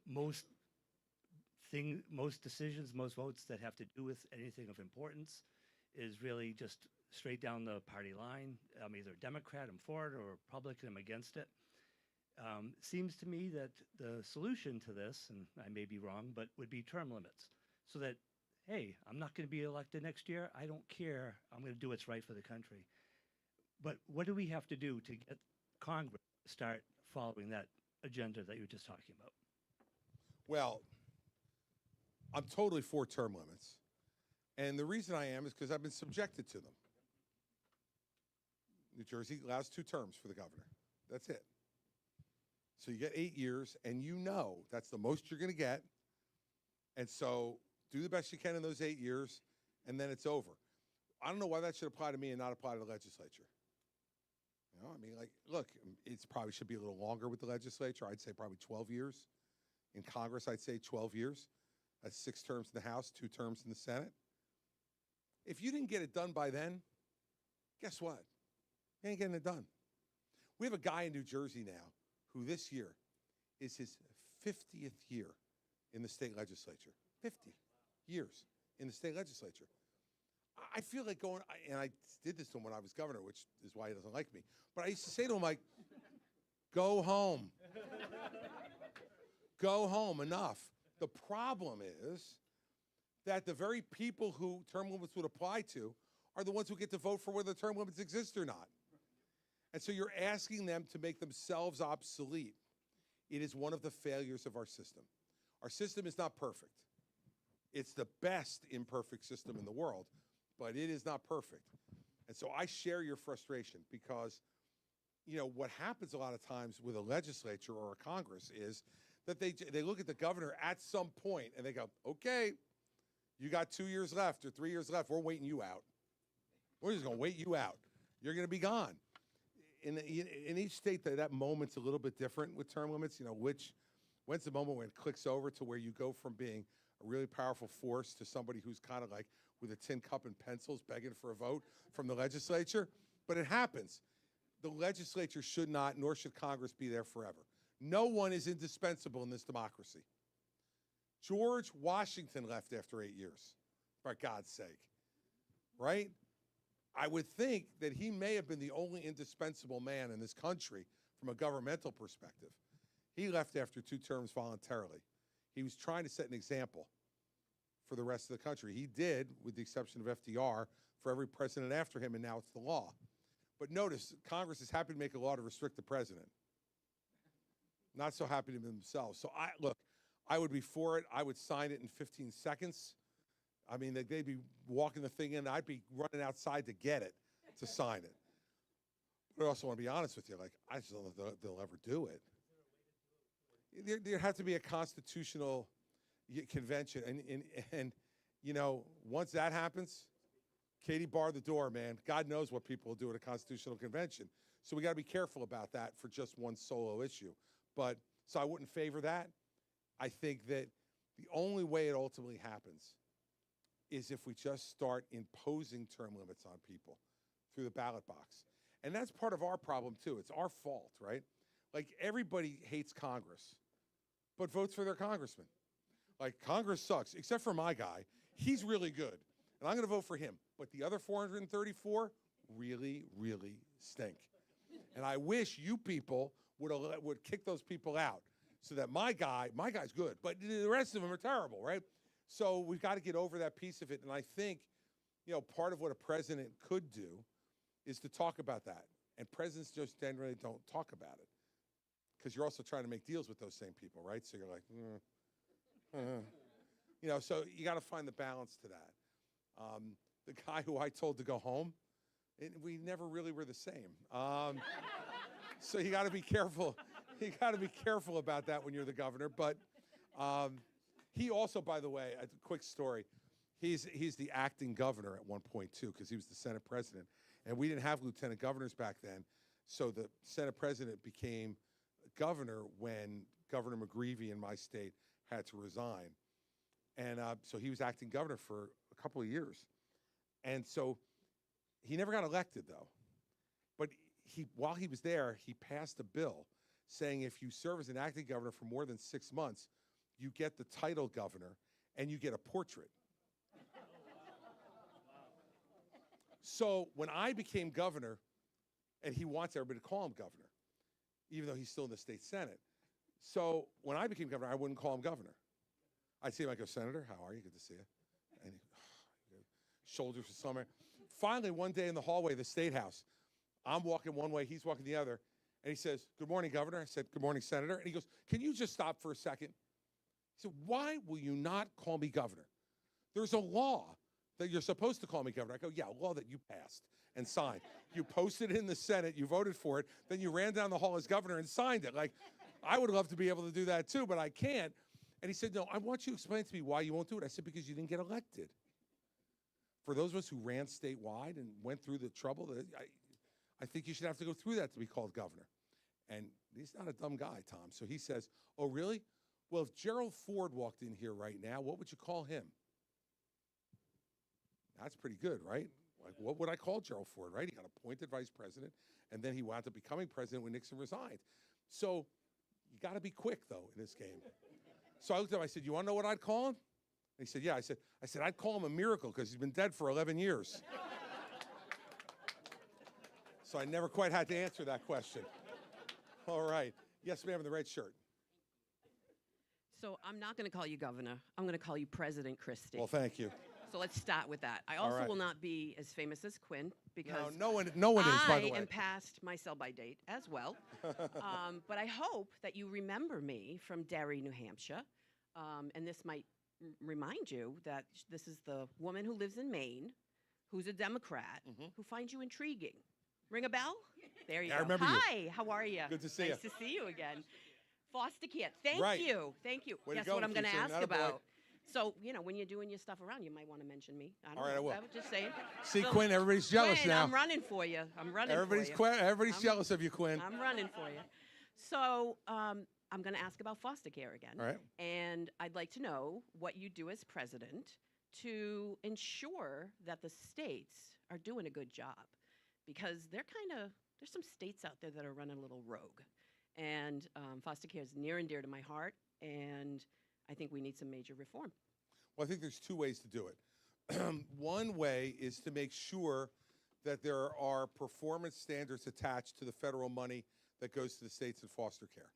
Most decisions, most votes that have to do with anything of importance is really just straight down the party line. I'm either Democrat, I'm for it, or Republican, I'm against it. Seems to me that the solution to this, and I may be wrong, but would be term limits. So that, hey, I'm not going to be elected next year. I don't care. I'm going to do what's right for the country. But what do we have to do to get Congress to start following that agenda that you were just talking about? Well, I'm totally for term limits. And the reason I am is because I've been subjected to them. New Jersey allows 2 terms for the governor. That's it. So you get 8 years, and you know that's the most you're going to get. And so do the best you can in those 8 years, and then it's over. I don't know why that should apply to me and not apply to the legislature. You know, I mean, like, look, it probably should be a little longer with the legislature. I'd say probably 12 years. In Congress, I'd say 12 years. That's 6 terms in the House, 2 terms in the Senate. If you didn't get it done by then, guess what? You ain't getting it done. We have a guy in New Jersey now who this year is his 50th year in the state legislature. 50 years in the state legislature. I feel like going, and I did this to him when I was governor, which is why he doesn't like me. But I used to say to him, like, go home. Go home, enough. The problem is that the very people who term limits would apply to are the ones who get to vote for whether term limits exist or not. And so you're asking them to make themselves obsolete. It is one of the failures of our system. Our system is not perfect. It's the best imperfect system in the world, but it is not perfect. And so I share your frustration because, you know, what happens a lot of times with a legislature or a Congress is that they look at the governor at some point and they go, okay, you got 2 years left or 3 years left. We're waiting you out. We're just going to wait you out. You're going to be gone. In each state, that moment's a little bit different with term limits. You know, when's the moment when it clicks over to where you go from being a really powerful force to somebody who's kind of like with a tin cup and pencils begging for a vote from the legislature? But it happens. The legislature should not, nor should Congress, be there forever. No one is indispensable in this democracy. George Washington left after 8 years, for God's sake, right? I would think that he may have been the only indispensable man in this country from a governmental perspective. He left after 2 terms voluntarily. He was trying to set an example for the rest of the country. He did, with the exception of FDR, for every president after him, and now it's the law. But notice, Congress is happy to make a law to restrict the president. Not so happy to themselves. So look, I would be for it. I would sign it in 15 seconds. I mean, they'd be walking the thing in. I'd be running outside to get it, to sign it. But I also want to be honest with you. Like, I just don't know if they'll ever do it. There has to be a constitutional convention. And you know, once that happens, Katie, bar the door, man. God knows what people will do at a constitutional convention. So we got to be careful about that for just one solo issue. But so I wouldn't favor that. I think that the only way it ultimately happens is if we just start imposing term limits on people through the ballot box. And that's part of our problem, too. It's our fault, right? Like, everybody hates Congress, but votes for their congressman. Like, Congress sucks, except for my guy. He's really good, and I'm going to vote for him. But the other 434 really, really stink. And I wish you people would kick those people out so that my guy's good, but the rest of them are terrible, right? So we've got to get over that piece of it. And I think, you know, part of what a president could do is to talk about that. And presidents just generally don't talk about it because you're also trying to make deals with those same people, right? So you're like, you know, so you got to find the balance to that. The guy who I told to go home, we never really were the same. So you got to be careful. You got to be careful about that when you're the governor. But he also, by the way, a quick story. He's the acting governor at one point too, because he was the Senate president, and we didn't have lieutenant governors back then. So the Senate president became governor when Governor McGreevey in my state had to resign, and so he was acting governor for a couple of years, and so he never got elected though. But while he was there, he passed a bill saying if you serve as an acting governor for more than 6 months, you get the title governor and you get a portrait. So when I became governor, and he wants everybody to call him governor, even though he's still in the state Senate. So when I became governor, I wouldn't call him governor. I'd see him, I'd go, Senator, how are you? Good to see you. And shoulders for summer. Finally, one day in the hallway of the State House, I'm walking one way, he's walking the other, and he says, good morning, Governor. I said, good morning, Senator. And he goes, can you just stop for a second? He said, why will you not call me governor? There's a law that you're supposed to call me governor. I go, yeah, a law that you passed and signed. You posted it in the Senate, you voted for it, then you ran down the hall as governor and signed it. Like, I would love to be able to do that too, but I can't. And he said, no, I want you to explain to me why you won't do it. I said, because you didn't get elected. For those of us who ran statewide and went through the trouble, I think you should have to go through that to be called governor. And he's not a dumb guy, Tom. So he says, oh, really? Well, if Gerald Ford walked in here right now, what would you call him? That's pretty good, right? Like, what would I call Gerald Ford, right? He got appointed vice president, and then he wound up becoming president when Nixon resigned. So you got to be quick, though, in this game. So I looked at him, I said, you want to know what I'd call him? And he said, yeah. I said, I'd call him a miracle because he's been dead for 11 years. So I never quite had to answer that question. All right. Yes, ma'am, in the red shirt. So I'm not going to call you governor. I'm going to call you President Christie. Well, thank you. So let's start with that. I also right. will not be as famous as Quinn because No one is, by the way. I am past my sell-by date as well. But I hope that you remember me from Derry, New Hampshire. And this might remind you that this is the woman who lives in Maine, who's a Democrat, who finds you intriguing. Ring a bell? There you go. I remember you. Hi, how are you? Good to see you. Nice to see you again. Foster care. Thank Right. you. Thank you. Way to Guess go, what I'm going to Keisha. ask Attaboy. about? So, you know, when you're doing your stuff around, you might want to mention me. I don't All right, know. I will. was just saying. See, So, Quinn, everybody's jealous Quinn, now. I'm running for you. I'm running Everybody's for you. everybody's I'm- jealous of you, Quinn. I'm running for you. So, I'm going to ask about foster care again. All right. And I'd like to know what you do as president to ensure that the states are doing a good job. Because there's some states out there that are running a little rogue. And foster care is near and dear to my heart. And I think we need some major reform. Well, I think there's two ways to do it. One way is to make sure that there are performance standards attached to the federal money that goes to the states in foster care,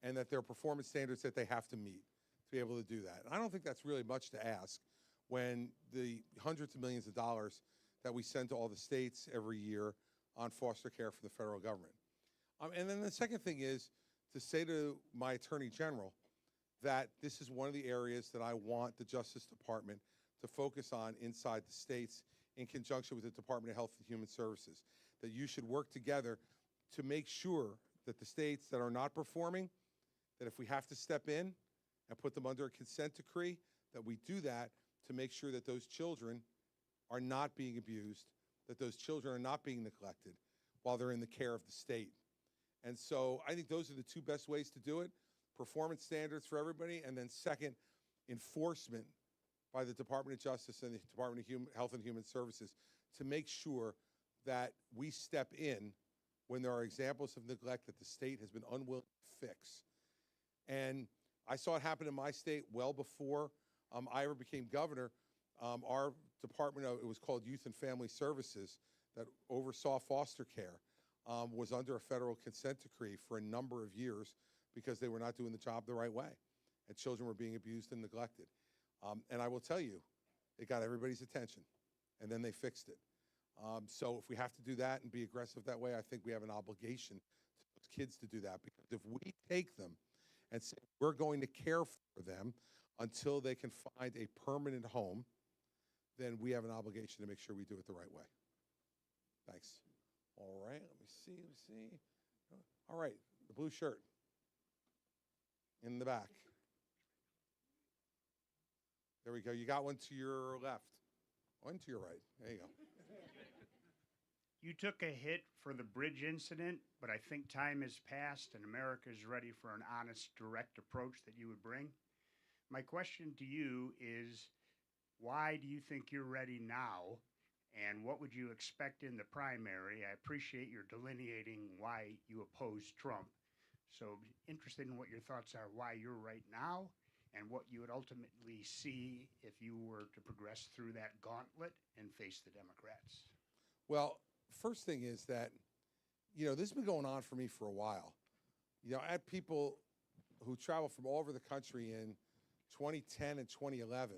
and that there are performance standards that they have to meet to be able to do that. And I don't think that's really much to ask when the hundreds of millions of dollars that we send to all the states every year on foster care for the federal government. And then the second thing is to say to my Attorney General that this is one of the areas that I want the Justice Department to focus on inside the states in conjunction with the Department of Health and Human Services, that you should work together to make sure that the states that are not performing, that if we have to step in and put them under a consent decree, that we do that to make sure that those children are not being abused, that those children are not being neglected while they're in the care of the state. And so I think those are the two best ways to do it: performance standards for everybody, and then second, enforcement by the Department of Justice and the Department of Health and Human Services to make sure that we step in when there are examples of neglect that the state has been unwilling to fix. And I saw it happen in my state well before I ever became governor. Our department, it was called Youth and Family Services, that oversaw foster care, was under a federal consent decree for a number of years because they were not doing the job the right way, and children were being abused and neglected. And I will tell you, it got everybody's attention, and then they fixed it. So if we have to do that and be aggressive that way, I think we have an obligation to those kids to do that, because if we take them and say we're going to care for them until they can find a permanent home, then we have an obligation to make sure we do it the right way. Thanks. All right, let me see. All right, the blue shirt in the back. There we go. You got one to your left, one to your right. There you go. You took a hit for the bridge incident, but I think time has passed and America is ready for an honest, direct approach that you would bring. My question to you is, why do you think you're ready now? And what would you expect in the primary? I appreciate your delineating why you oppose Trump. So interested in what your thoughts are, why you're right now, and what you would ultimately see if you were to progress through that gauntlet and face the Democrats. Well, first thing is that, this has been going on for me for a while. I had people who travel from all over the country in 2010 and 2011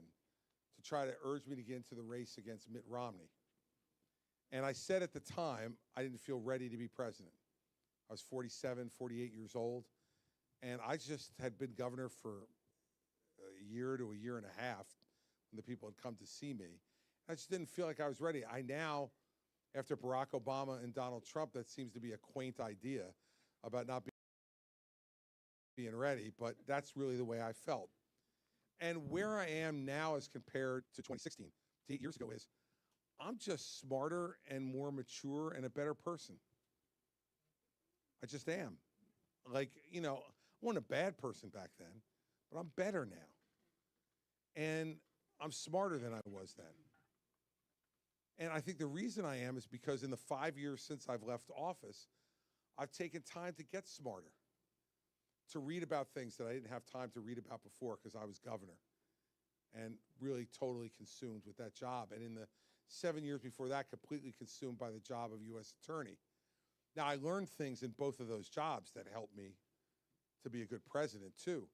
to try to urge me to get into the race against Mitt Romney. And I said at the time, I didn't feel ready to be president. I was 47, 48 years old, and I just had been governor for a year to a year and a half when the people had come to see me. I just didn't feel like I was ready. I now, after Barack Obama and Donald Trump, that seems to be a quaint idea about not being ready, but that's really the way I felt. And where I am now as compared to 2016, to 8 years ago, is I'm just smarter and more mature and a better person. I just am. I wasn't a bad person back then, but I'm better now. And I'm smarter than I was then. And I think the reason I am is because in the 5 years since I've left office, I've taken time to get smarter, to read about things that I didn't have time to read about before because I was governor and really totally consumed with that job. And in the 7 years before that, completely consumed by the job of U.S. Attorney. Now, I learned things in both of those jobs that helped me to be a good president, too.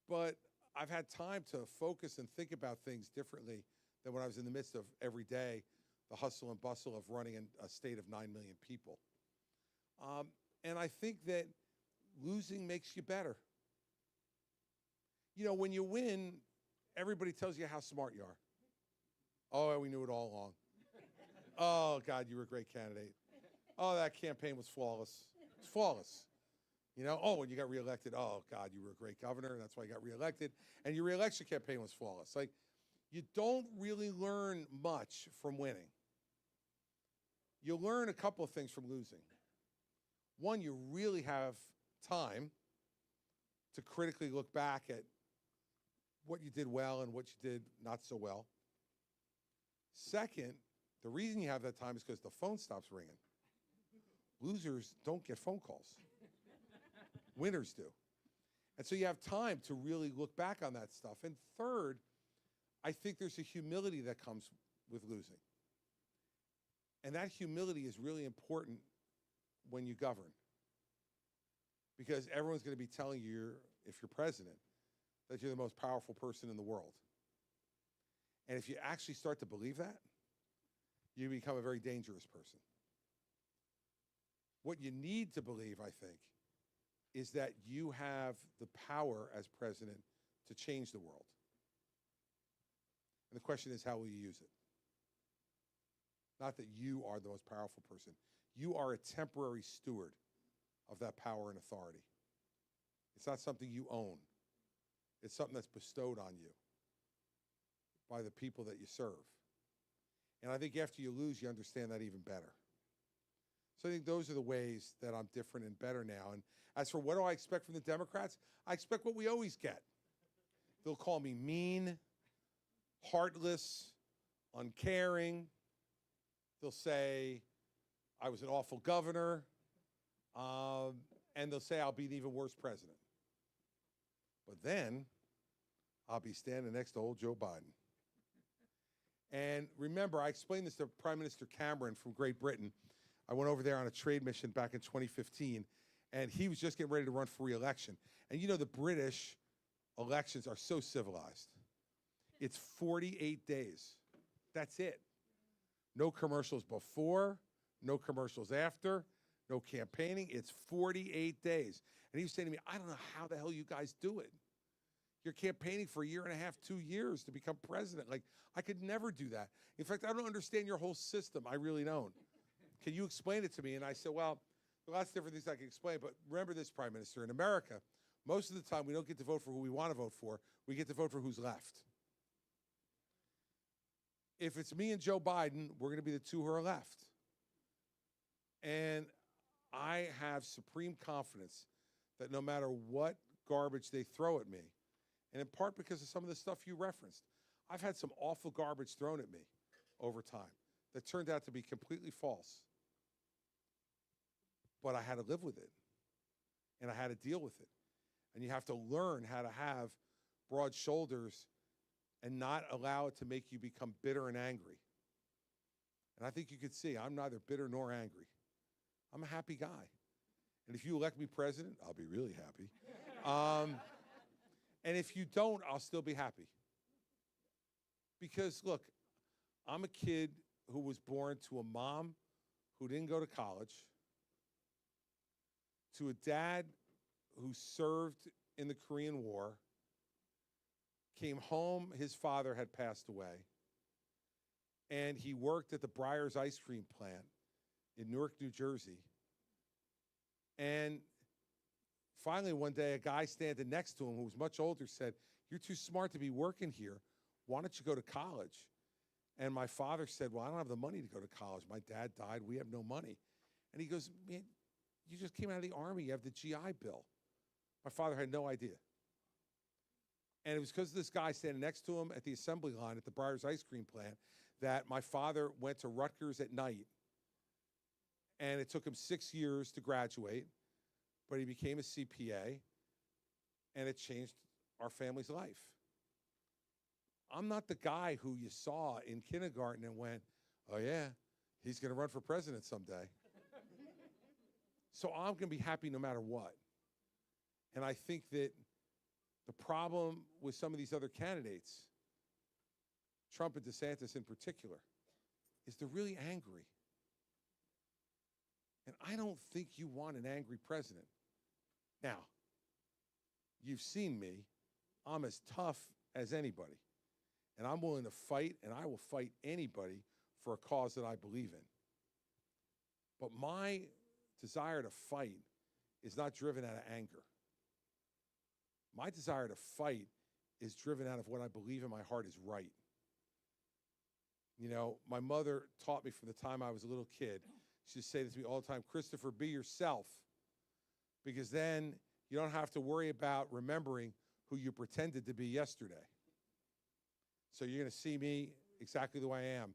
But I've had time to focus and think about things differently than when I was in the midst of every day, the hustle and bustle of running a state of 9 million people. And I think that losing makes you better. When you win, everybody tells you how smart you are. Oh, we knew it all along. Oh, God, you were a great candidate. Oh, that campaign was flawless. It's flawless. Oh, when you got reelected, oh, God, you were a great governor, and that's why you got reelected. And your reelection campaign was flawless. You don't really learn much from winning. You learn a couple of things from losing. One, you really have time to critically look back at what you did well and what you did not so well. Second, the reason you have that time is because the phone stops ringing. Losers don't get phone calls. Winners do. And so you have time to really look back on that stuff. And third, I think there's a humility that comes with losing. And that humility is really important when you govern. Because everyone's going to be telling you, if you're president, that you're the most powerful person in the world. And if you actually start to believe that, you become a very dangerous person. What you need to believe, I think, is that you have the power as president to change the world. And the question is, how will you use it? Not that you are the most powerful person. You are a temporary steward of that power and authority. It's not something you own. It's something that's bestowed on you by the people that you serve. And I think after you lose, you understand that even better. So I think those are the ways that I'm different and better now. And as for what do I expect from the Democrats, I expect what we always get. They'll call me mean, heartless, uncaring. They'll say I was an awful governor. And they'll say I'll be an even worse president. But then I'll be standing next to old Joe Biden. And remember, I explained this to Prime Minister Cameron from Great Britain. I went over there on a trade mission back in 2015, and he was just getting ready to run for re-election. And you know the British elections are so civilized. It's 48 days. That's it. No commercials before, no commercials after, no campaigning. It's 48 days. And he was saying to me, I don't know how the hell you guys do it. You're campaigning for a year and a half, 2 years to become president. Like, I could never do that. In fact, I don't understand your whole system. I really don't. Can you explain it to me? And I said, well, there are lots of different things I can explain, but remember this, Prime Minister. In America, most of the time we don't get to vote for who we want to vote for. We get to vote for who's left. If it's me and Joe Biden, we're going to be the two who are left. And I have supreme confidence that no matter what garbage they throw at me, and in part because of some of the stuff you referenced, I've had some awful garbage thrown at me over time that turned out to be completely false. But I had to live with it, and I had to deal with it. And you have to learn how to have broad shoulders and not allow it to make you become bitter and angry. And I think you could see I'm neither bitter nor angry. I'm a happy guy. And if you elect me president, I'll be really happy. And if you don't, I'll still be happy. Because, look, I'm a kid who was born to a mom who didn't go to college, to a dad who served in the Korean War, came home, his father had passed away, and he worked at the Breyers ice cream plant in Newark, New Jersey. And finally, one day, a guy standing next to him who was much older said, "You're too smart to be working here. Why don't you go to college?" And my father said, "Well, I don't have the money to go to college. My dad died. We have no money." And he goes, "Man, you just came out of the Army. You have the GI Bill." My father had no idea. And it was because of this guy standing next to him at the assembly line at the Breyers ice cream plant that my father went to Rutgers at night. And it took him 6 years to graduate, but he became a CPA, and it changed our family's life. I'm not the guy who you saw in kindergarten and went, "Oh yeah, he's going to run for president someday." So I'm going to be happy no matter what. And I think that the problem with some of these other candidates, Trump and DeSantis in particular, is they're really angry. And I don't think you want an angry president. Now, you've seen me. I'm as tough as anybody. And I'm willing to fight, and I will fight anybody for a cause that I believe in. But my desire to fight is not driven out of anger. My desire to fight is driven out of what I believe in my heart is right. You know, my mother taught me from the time I was a little kid. She used to say this to me all the time, "Christopher, be yourself, because then you don't have to worry about remembering who you pretended to be yesterday." So you're going to see me exactly the way I am,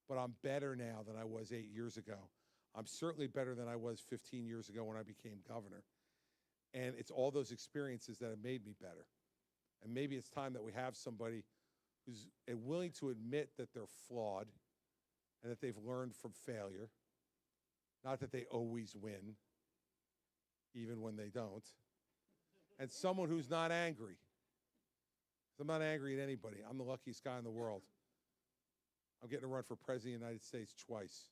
but I'm better now than I was 8 years ago. I'm certainly better than I was 15 years ago when I became governor. And it's all those experiences that have made me better. And maybe it's time that we have somebody who's willing to admit that they're flawed and that they've learned from failure. Not that they always win, even when they don't. And someone who's not angry. I'm not angry at anybody. I'm the luckiest guy in the world. I'm getting to run for president of the United States twice.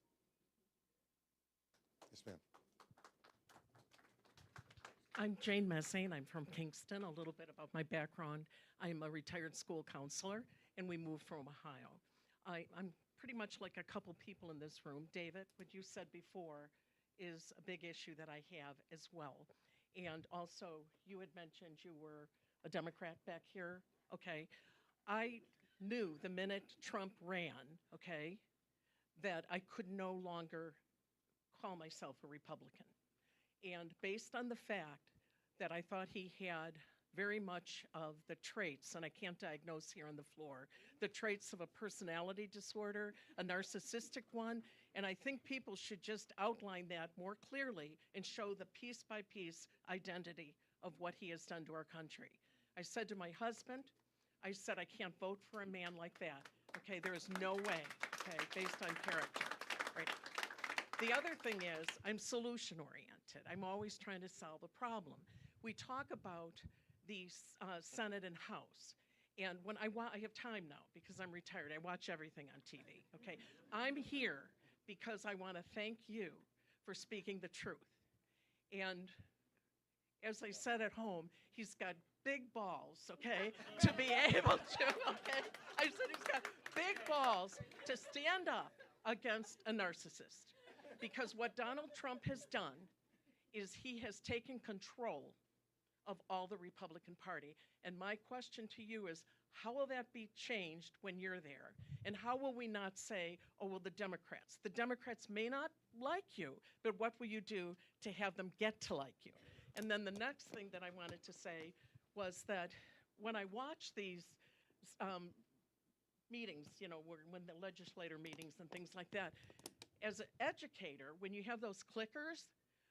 Yes, ma'am. I'm Jane Messing. I'm from Kingston. A little bit about my background. I'm a retired school counselor, and we moved from Ohio. I'm pretty much like a couple people in this room. David, what you said before is a big issue that I have as well. And also, you had mentioned you were a Democrat back here. Okay. I knew the minute Trump ran, okay, that I could no longer call myself a Republican. And based on the fact that I thought he had very much of the traits, and I can't diagnose here on the floor, the traits of a personality disorder, a narcissistic one, and I think people should just outline that more clearly and show the piece-by-piece identity of what he has done to our country. I said to my husband, I said, I can't vote for a man like that. Okay, there is no way, okay, based on character, right? The other thing is, I'm solution-oriented. I'm always trying to solve a problem. We talk about the Senate and House, and when I have time now because I'm retired. I watch everything on TV, okay? I'm here because I want to thank you for speaking the truth. And as I said at home, he's got big balls, okay, to be able to, okay? I said he's got big balls to stand up against a narcissist. Because what Donald Trump has done is he has taken control of all the Republican Party. And my question to you is, how will that be changed when you're there? And how will we not say, oh, well, the Democrats may not like you, but what will you do to have them get to like you? And then the next thing that I wanted to say was that when I watch these meetings, you know, when the legislator meetings and things like that, as an educator, when you have those clickers,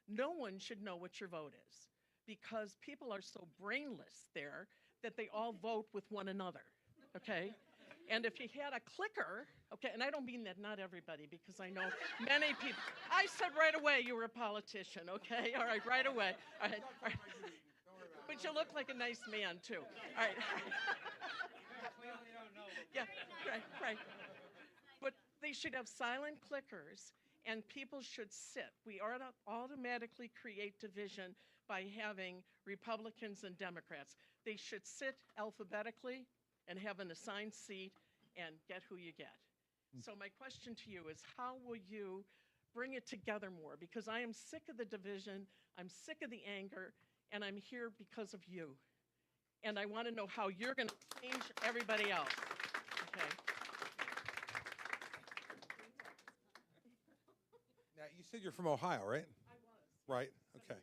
no one should know what your vote is because people are so brainless there that they all vote with one another, okay? And if you had a clicker, okay, and I don't mean that not everybody because I know many people. I said right away you were a politician, okay? All right away. All right. But you look like a nice man, too. All right. Yeah, right. But they should have silent clickers, and people should sit. We are not automatically create division by having Republicans and Democrats. They should sit alphabetically and have an assigned seat and get who you get. So my question to you is, how will you bring it together more? Because I am sick of the division, I'm sick of the anger, and I'm here because of you. And I want to know how you're going to change everybody else. Okay. Now, you said you're from Ohio, right? I was. Right, okay.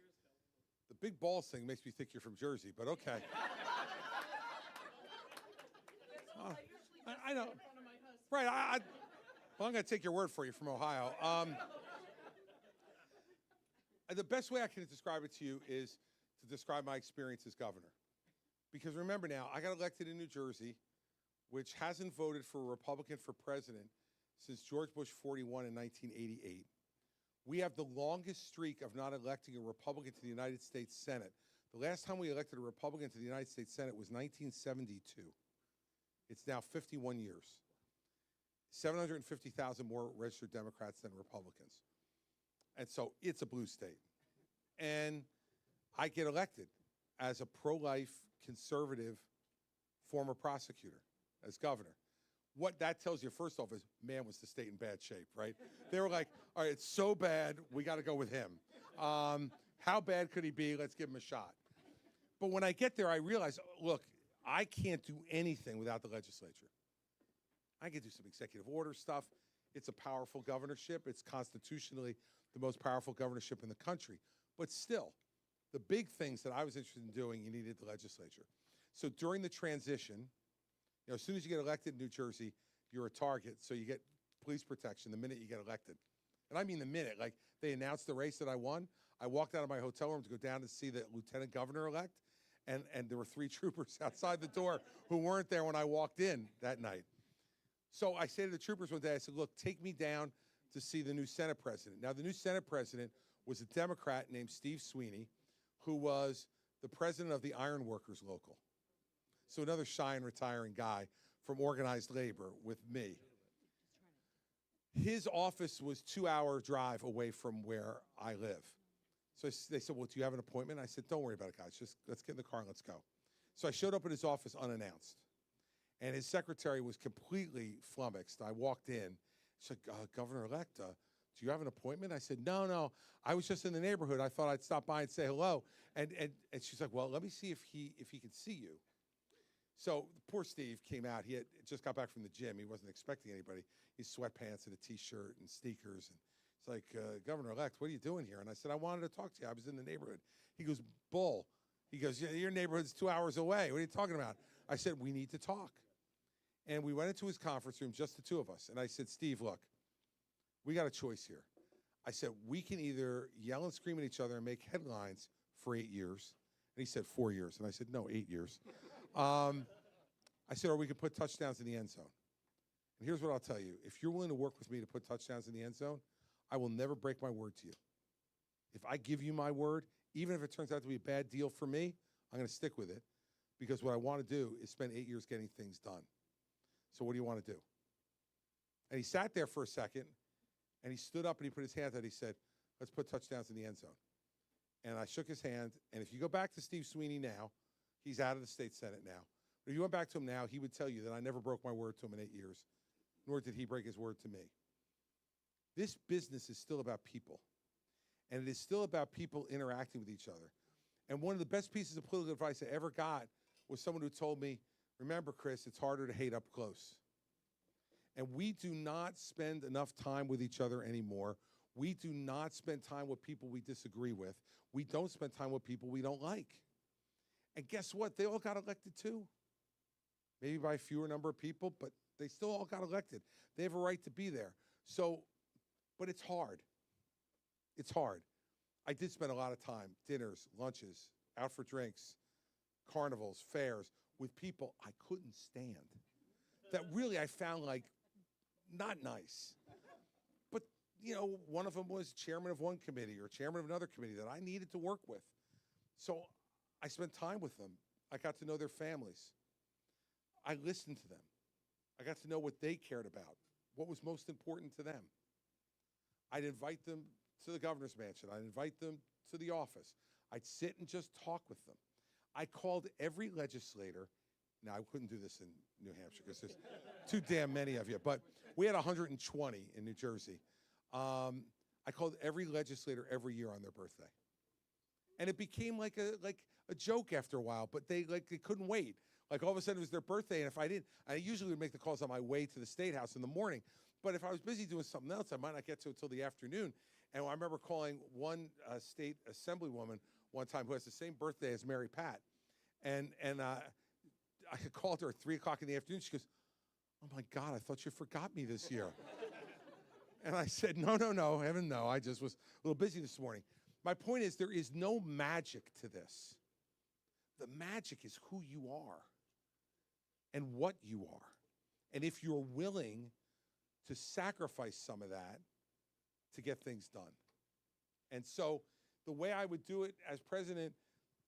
The big balls thing makes me think you're from Jersey, but okay. Oh, I know. Right, well, I'm going to take your word for you from Ohio. The best way I can describe it to you is to describe my experience as governor. Because remember now, I got elected in New Jersey, which hasn't voted for a Republican for president since George Bush 41 in 1988. We have the longest streak of not electing a Republican to the United States Senate. The last time we elected a Republican to the United States Senate was 1972. It's now 51 years. 750,000 more registered Democrats than Republicans. And so it's a blue state. And I get elected as a pro-life, conservative former prosecutor, as governor. What that tells you, first off, is, man, was the state in bad shape, right? They were like, all right, it's so bad, we got to go with him. How bad could he be? Let's give him a shot. But when I get there, I realize, look, I can't do anything without the legislature. I can do some executive order stuff. It's a powerful governorship. It's constitutionally the most powerful governorship in the country. But still, the big things that I was interested in doing, you needed the legislature. So during the transition, you know, as soon as you get elected in New Jersey, you're a target, so you get police protection the minute you get elected. And I mean the minute. Like, they announced the race that I won. I walked out of my hotel room to go down to see the lieutenant governor-elect, and there were 3 troopers outside the door who weren't there when I walked in that night. So I said to the troopers one day, I said, look, take me down to see the new Senate president. Now, the new Senate president was a Democrat named Steve Sweeney, who was the president of the Iron Workers Local. So another shy and retiring guy from organized labor with me. His office was a 2-hour drive away from where I live. So they said, well, do you have an appointment? I said, don't worry about it, guys. Just let's get in the car and let's go. So I showed up at his office unannounced. And his secretary was completely flummoxed. I walked in. She's like, Governor-elect, do you have an appointment? I said, no. I was just in the neighborhood. I thought I'd stop by and say hello. And she's like, well, let me see if he can see you. So poor Steve came out. He had just got back from the gym. He wasn't expecting anybody. He's sweatpants and a T-shirt and sneakers. And it's like, Governor-elect, what are you doing here? And I said, I wanted to talk to you. I was in the neighborhood. He goes, bull. He goes, yeah, your neighborhood's 2 hours away. What are you talking about? I said, we need to talk. And we went into his conference room, just the two of us. And I said, Steve, look, we got a choice here. I said, we can either yell and scream at each other and make headlines for 8 years. And he said, 4 years. And I said, no, 8 years. I said, or we could put touchdowns in the end zone. And here's what I'll tell you. If you're willing to work with me to put touchdowns in the end zone, I will never break my word to you. If I give you my word, even if it turns out to be a bad deal for me, I'm going to stick with it, because what I want to do is spend 8 years getting things done. So what do you want to do? And he sat there for a second, and he stood up and he put his hand out. He said, let's put touchdowns in the end zone. And I shook his hand. And if you go back to Steve Sweeney now, he's out of the state Senate now. But if you went back to him now, he would tell you that I never broke my word to him in 8 years, nor did he break his word to me. This business is still about people. And it is still about people interacting with each other. And one of the best pieces of political advice I ever got was someone who told me, remember, Chris, it's harder to hate up close. And we do not spend enough time with each other anymore. We do not spend time with people we disagree with. We don't spend time with people we don't like. And guess what? They all got elected too. Maybe by a fewer number of people, but they still all got elected. They have a right to be there. So, but it's hard. It's hard. I did spend a lot of time, dinners, lunches, out for drinks, carnivals, fairs, with people I couldn't stand. That really I found like not nice. But, you know, one of them was chairman of one committee or chairman of another committee that I needed to work with. So I spent time with them. I got to know their families. I listened to them. I got to know what they cared about, what was most important to them. I'd invite them to the governor's mansion. I'd invite them to the office. I'd sit and just talk with them. I called every legislator. Now, I couldn't do this in New Hampshire because there's too damn many of you, but we had 120 in New Jersey. I called every legislator every year on their birthday. And it became like a joke after a while, but they couldn't wait. Like all of a sudden it was their birthday, and if I didn't, I usually would make the calls on my way to the State House in the morning. But if I was busy doing something else, I might not get to it till the afternoon. And I remember calling one state assemblywoman one time who has the same birthday as Mary Pat. And I called her at 3 o'clock in the afternoon. She goes, oh my God, I thought you forgot me this year. And I said, no, heaven no. I just was a little busy this morning. My point is, there is no magic to this. The magic is who you are and what you are. And if you're willing to sacrifice some of that to get things done. And so the way I would do it as president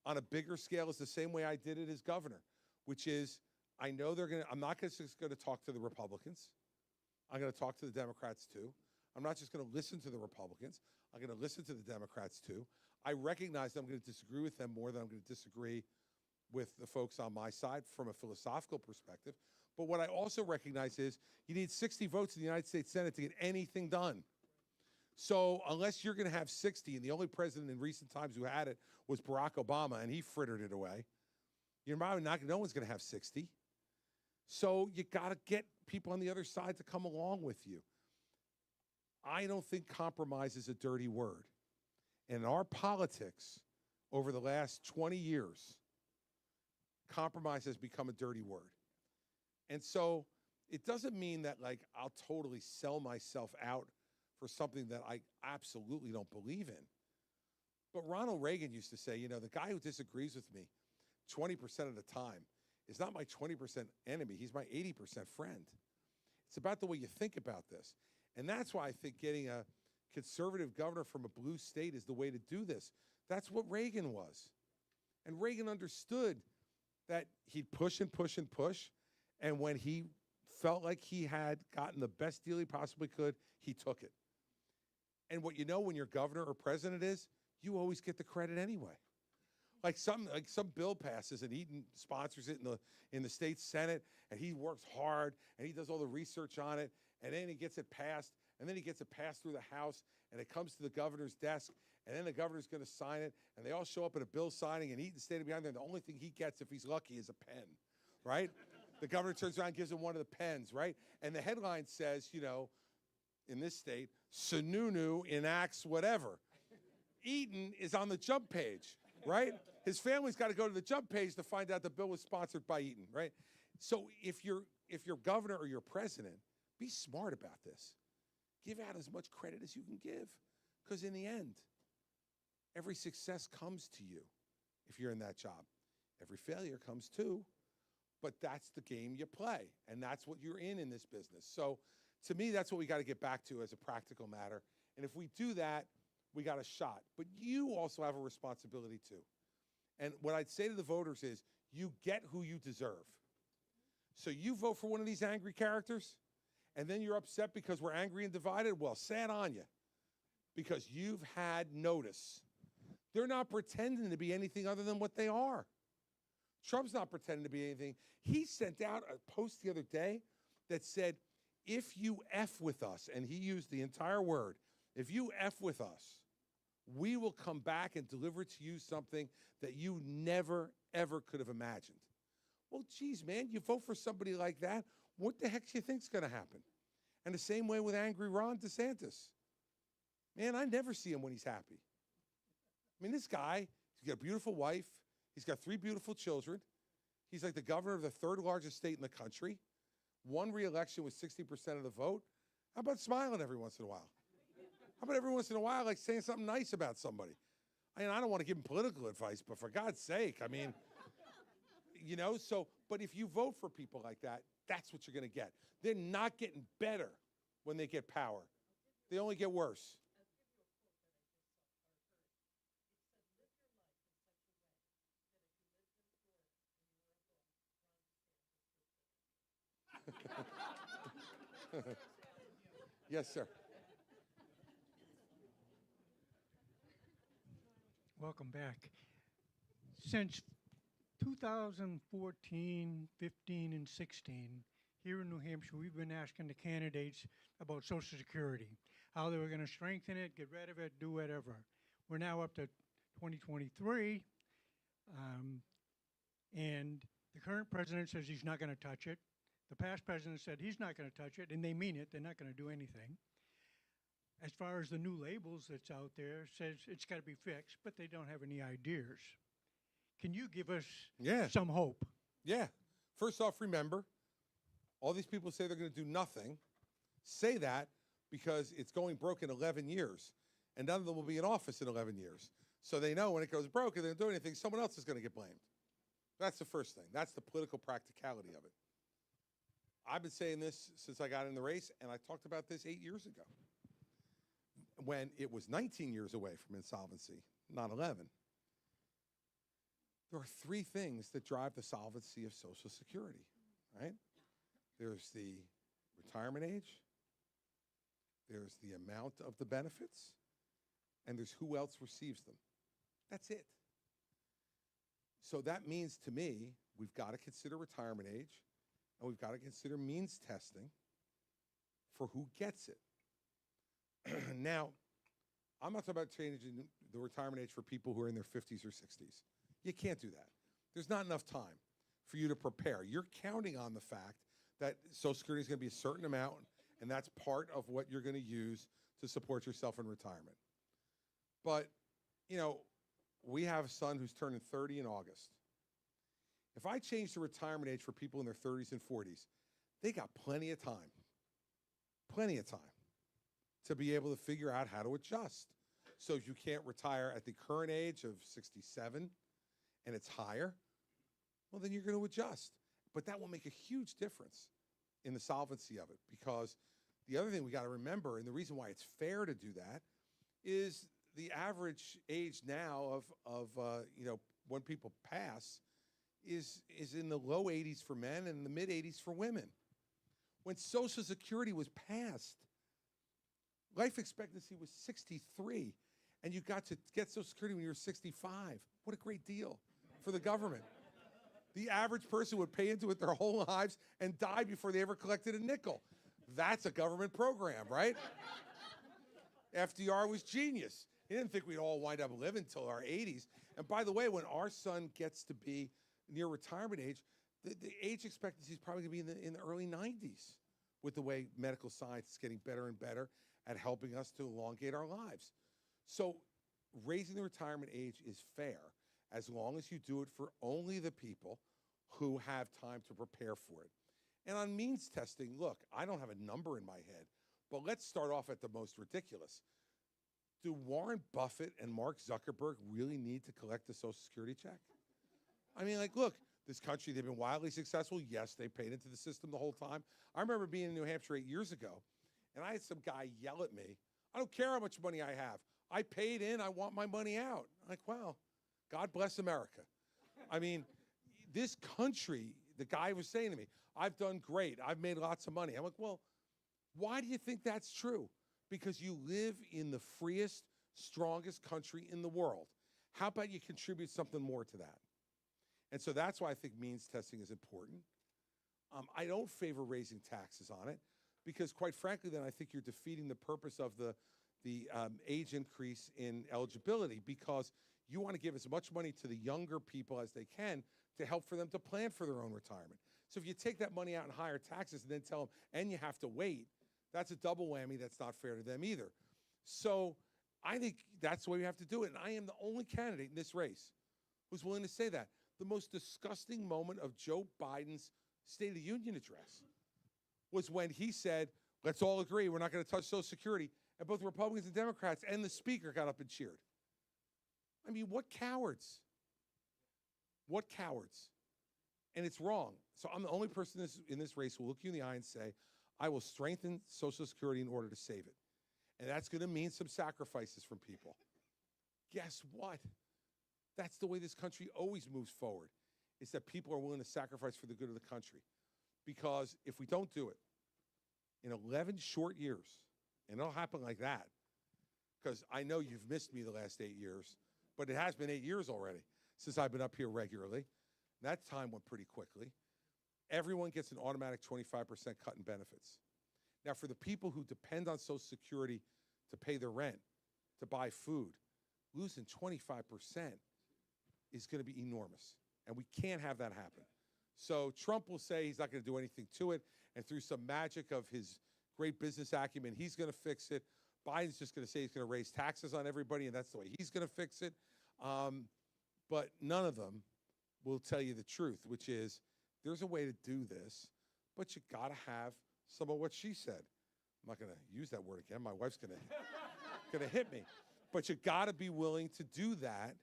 on a bigger scale is the same way I did it as governor, which is I know I'm not just going to talk to the Republicans. I'm going to talk to the Democrats too. I'm not just going to listen to the Republicans. I'm going to listen to the Democrats too. I recognize that I'm going to disagree with them more than I'm going to disagree with the folks on my side from a philosophical perspective. But what I also recognize is you need 60 votes in the United States Senate to get anything done. So unless you're going to have 60, and the only president in recent times who had it was Barack Obama, and he frittered it away, you're probably no one's going to have 60. So you got to get people on the other side to come along with you. I don't think compromise is a dirty word. In our politics over the last 20 years, compromise has become a dirty word. And so it doesn't mean that like I'll totally sell myself out for something that I absolutely don't believe in. But Ronald Reagan used to say, you know, the guy who disagrees with me 20% of the time is not my 20% enemy. He's my 80% friend. It's about the way you think about this. And that's why I think getting a conservative governor from a blue state is the way to do this. That's what Reagan was. And Reagan understood that he'd push and push and push. And when he felt like he had gotten the best deal he possibly could, he took it. And what you know when you're governor or president is, you always get the credit anyway. Like some bill passes and Eaton sponsors it in the state Senate, and he works hard and he does all the research on it, and then he gets it passed, and then he gets it passed through the House, and it comes to the governor's desk, and then the governor's going to sign it, and they all show up at a bill signing, and Eaton's standing behind there, and the only thing he gets, if he's lucky, is a pen, right? The governor turns around and gives him one of the pens, right? And the headline says, you know, in this state, Sununu enacts whatever. Eaton is on the jump page, right? His family's got to go to the jump page to find out the bill was sponsored by Eaton, right? So if you're governor or you're president, be smart about this. Give out as much credit as you can give, because in the end, every success comes to you if you're in that job. Every failure comes too, but that's the game you play, and that's what you're in this business. So to me, that's what we got to get back to as a practical matter. And if we do that, we got a shot. But you also have a responsibility too. And what I'd say to the voters is, you get who you deserve. So you vote for one of these angry characters, and then you're upset because we're angry and divided, well, sad on you, because you've had notice. They're not pretending to be anything other than what they are. Trump's not pretending to be anything. He sent out a post the other day that said, if you F with us, and he used the entire word, if you F with us, we will come back and deliver to you something that you never, ever could have imagined. Well, geez, man, you vote for somebody like that, what the heck do you think's going to happen? And the same way with angry Ron DeSantis. Man, I never see him when he's happy. I mean, this guy, he's got a beautiful wife. He's got 3 beautiful children. He's like the governor of the 3rd largest state in the country. Won re-election with 60% of the vote. How about smiling every once in a while? How about every once in a while, like saying something nice about somebody? I mean, I don't want to give him political advice, but for God's sake, I mean, you know, so, but if you vote for people like that, that's what you're going to get. They're not getting better when they get power. They only get worse. Yes, sir. Welcome back. Since 2014, 15, and 16, here in New Hampshire, we've been asking the candidates about Social Security, how they were going to strengthen it, get rid of it, do whatever. We're now up to 2023, and the current president says he's not going to touch it. The past president said he's not going to touch it, and they mean it. They're not going to do anything. As far as the new labels that's out there, says it's got to be fixed, but they don't have any ideas. Can you give us some hope? Yeah. First off, remember, all these people say they're going to do nothing. Say that because it's going broke in 11 years, and none of them will be in office in 11 years. So they know when it goes broke and they don't do anything, someone else is going to get blamed. That's the first thing. That's the political practicality of it. I've been saying this since I got in the race, and I talked about this 8 years ago when it was 19 years away from insolvency, not 11. There are 3 things that drive the solvency of Social Security, right? There's the retirement age, there's the amount of the benefits, and there's who else receives them. That's it. So that means to me, we've got to consider retirement age, and we've got to consider means testing for who gets it. Now, I'm not talking about changing the retirement age for people who are in their 50s or 60s. You can't do that. There's not enough time for you to prepare. You're counting on the fact that Social Security is going to be a certain amount, and that's part of what you're going to use to support yourself in retirement. But, you know, we have a son who's turning 30 in August. If I change the retirement age for people in their 30s and 40s, they got plenty of time to be able to figure out how to adjust. So if you can't retire at the current age of 67 and it's higher, well, then you're going to adjust. But that will make a huge difference in the solvency of it, because the other thing we got to remember, and the reason why it's fair to do that, is the average age now of you know, when people pass is in the low 80s for men and the mid 80s for women. When Social Security was passed, life expectancy was 63, and you got to get Social Security when you were 65. What a great deal for the government. The average person would pay into it their whole lives and die before they ever collected a nickel. That's a government program, right? FDR was genius. He didn't think we'd all wind up living until our 80s. And by the way, when our son gets to be near retirement age, the age expectancy is probably going to be in the early 90s with the way medical science is getting better and better at helping us to elongate our lives. So raising the retirement age is fair as long as you do it for only the people who have time to prepare for it. And on means testing, look, I don't have a number in my head, but let's start off at the most ridiculous. Do Warren Buffett and Mark Zuckerberg really need to collect a Social Security check? I mean, like, look, this country, they've been wildly successful. Yes, they paid into the system the whole time. I remember being in New Hampshire 8 years ago, and I had some guy yell at me, I don't care how much money I have. I paid in, I want my money out. I'm like, well, God bless America. I mean, this country, the guy was saying to me, I've done great. I've made lots of money. I'm like, well, why do you think that's true? Because you live in the freest, strongest country in the world. How about you contribute something more to that? And so that's why I think means testing is important. I don't favor raising taxes on it because, quite frankly, then I think you're defeating the purpose of the age increase in eligibility, because you want to give as much money to the younger people as they can to help for them to plan for their own retirement. So if you take that money out in higher taxes and then tell them, and you have to wait, that's a double whammy that's not fair to them either. So I think that's the way we have to do it. And I am the only candidate in this race who's willing to say that. The most disgusting moment of Joe Biden's State of the Union address was when he said, let's all agree we're not going to touch Social Security. And both Republicans and Democrats and the speaker got up and cheered. I mean, what cowards? What cowards? And it's wrong. So I'm the only person in this race who will look you in the eye and say, I will strengthen Social Security in order to save it. And that's going to mean some sacrifices from people. Guess what? That's the way this country always moves forward, is that people are willing to sacrifice for the good of the country. Because if we don't do it, in 11 short years, and it'll happen like that, because I know you've missed me the last 8 years, but it has been 8 years already since I've been up here regularly. That time went pretty quickly. Everyone gets an automatic 25% cut in benefits. Now, for the people who depend on Social Security to pay their rent, to buy food, losing 25% is going to be enormous, and we can't have that happen. So Trump will say he's not going to do anything to it, and through some magic of his great business acumen, he's going to fix it. Biden's just going to say he's going to raise taxes on everybody, and that's the way he's going to fix it. But none of them will tell you the truth, which is there's a way to do this, but you got to have some of what she said. I'm not going to use that word again. My wife's going to hit me. But you got to be willing to do that.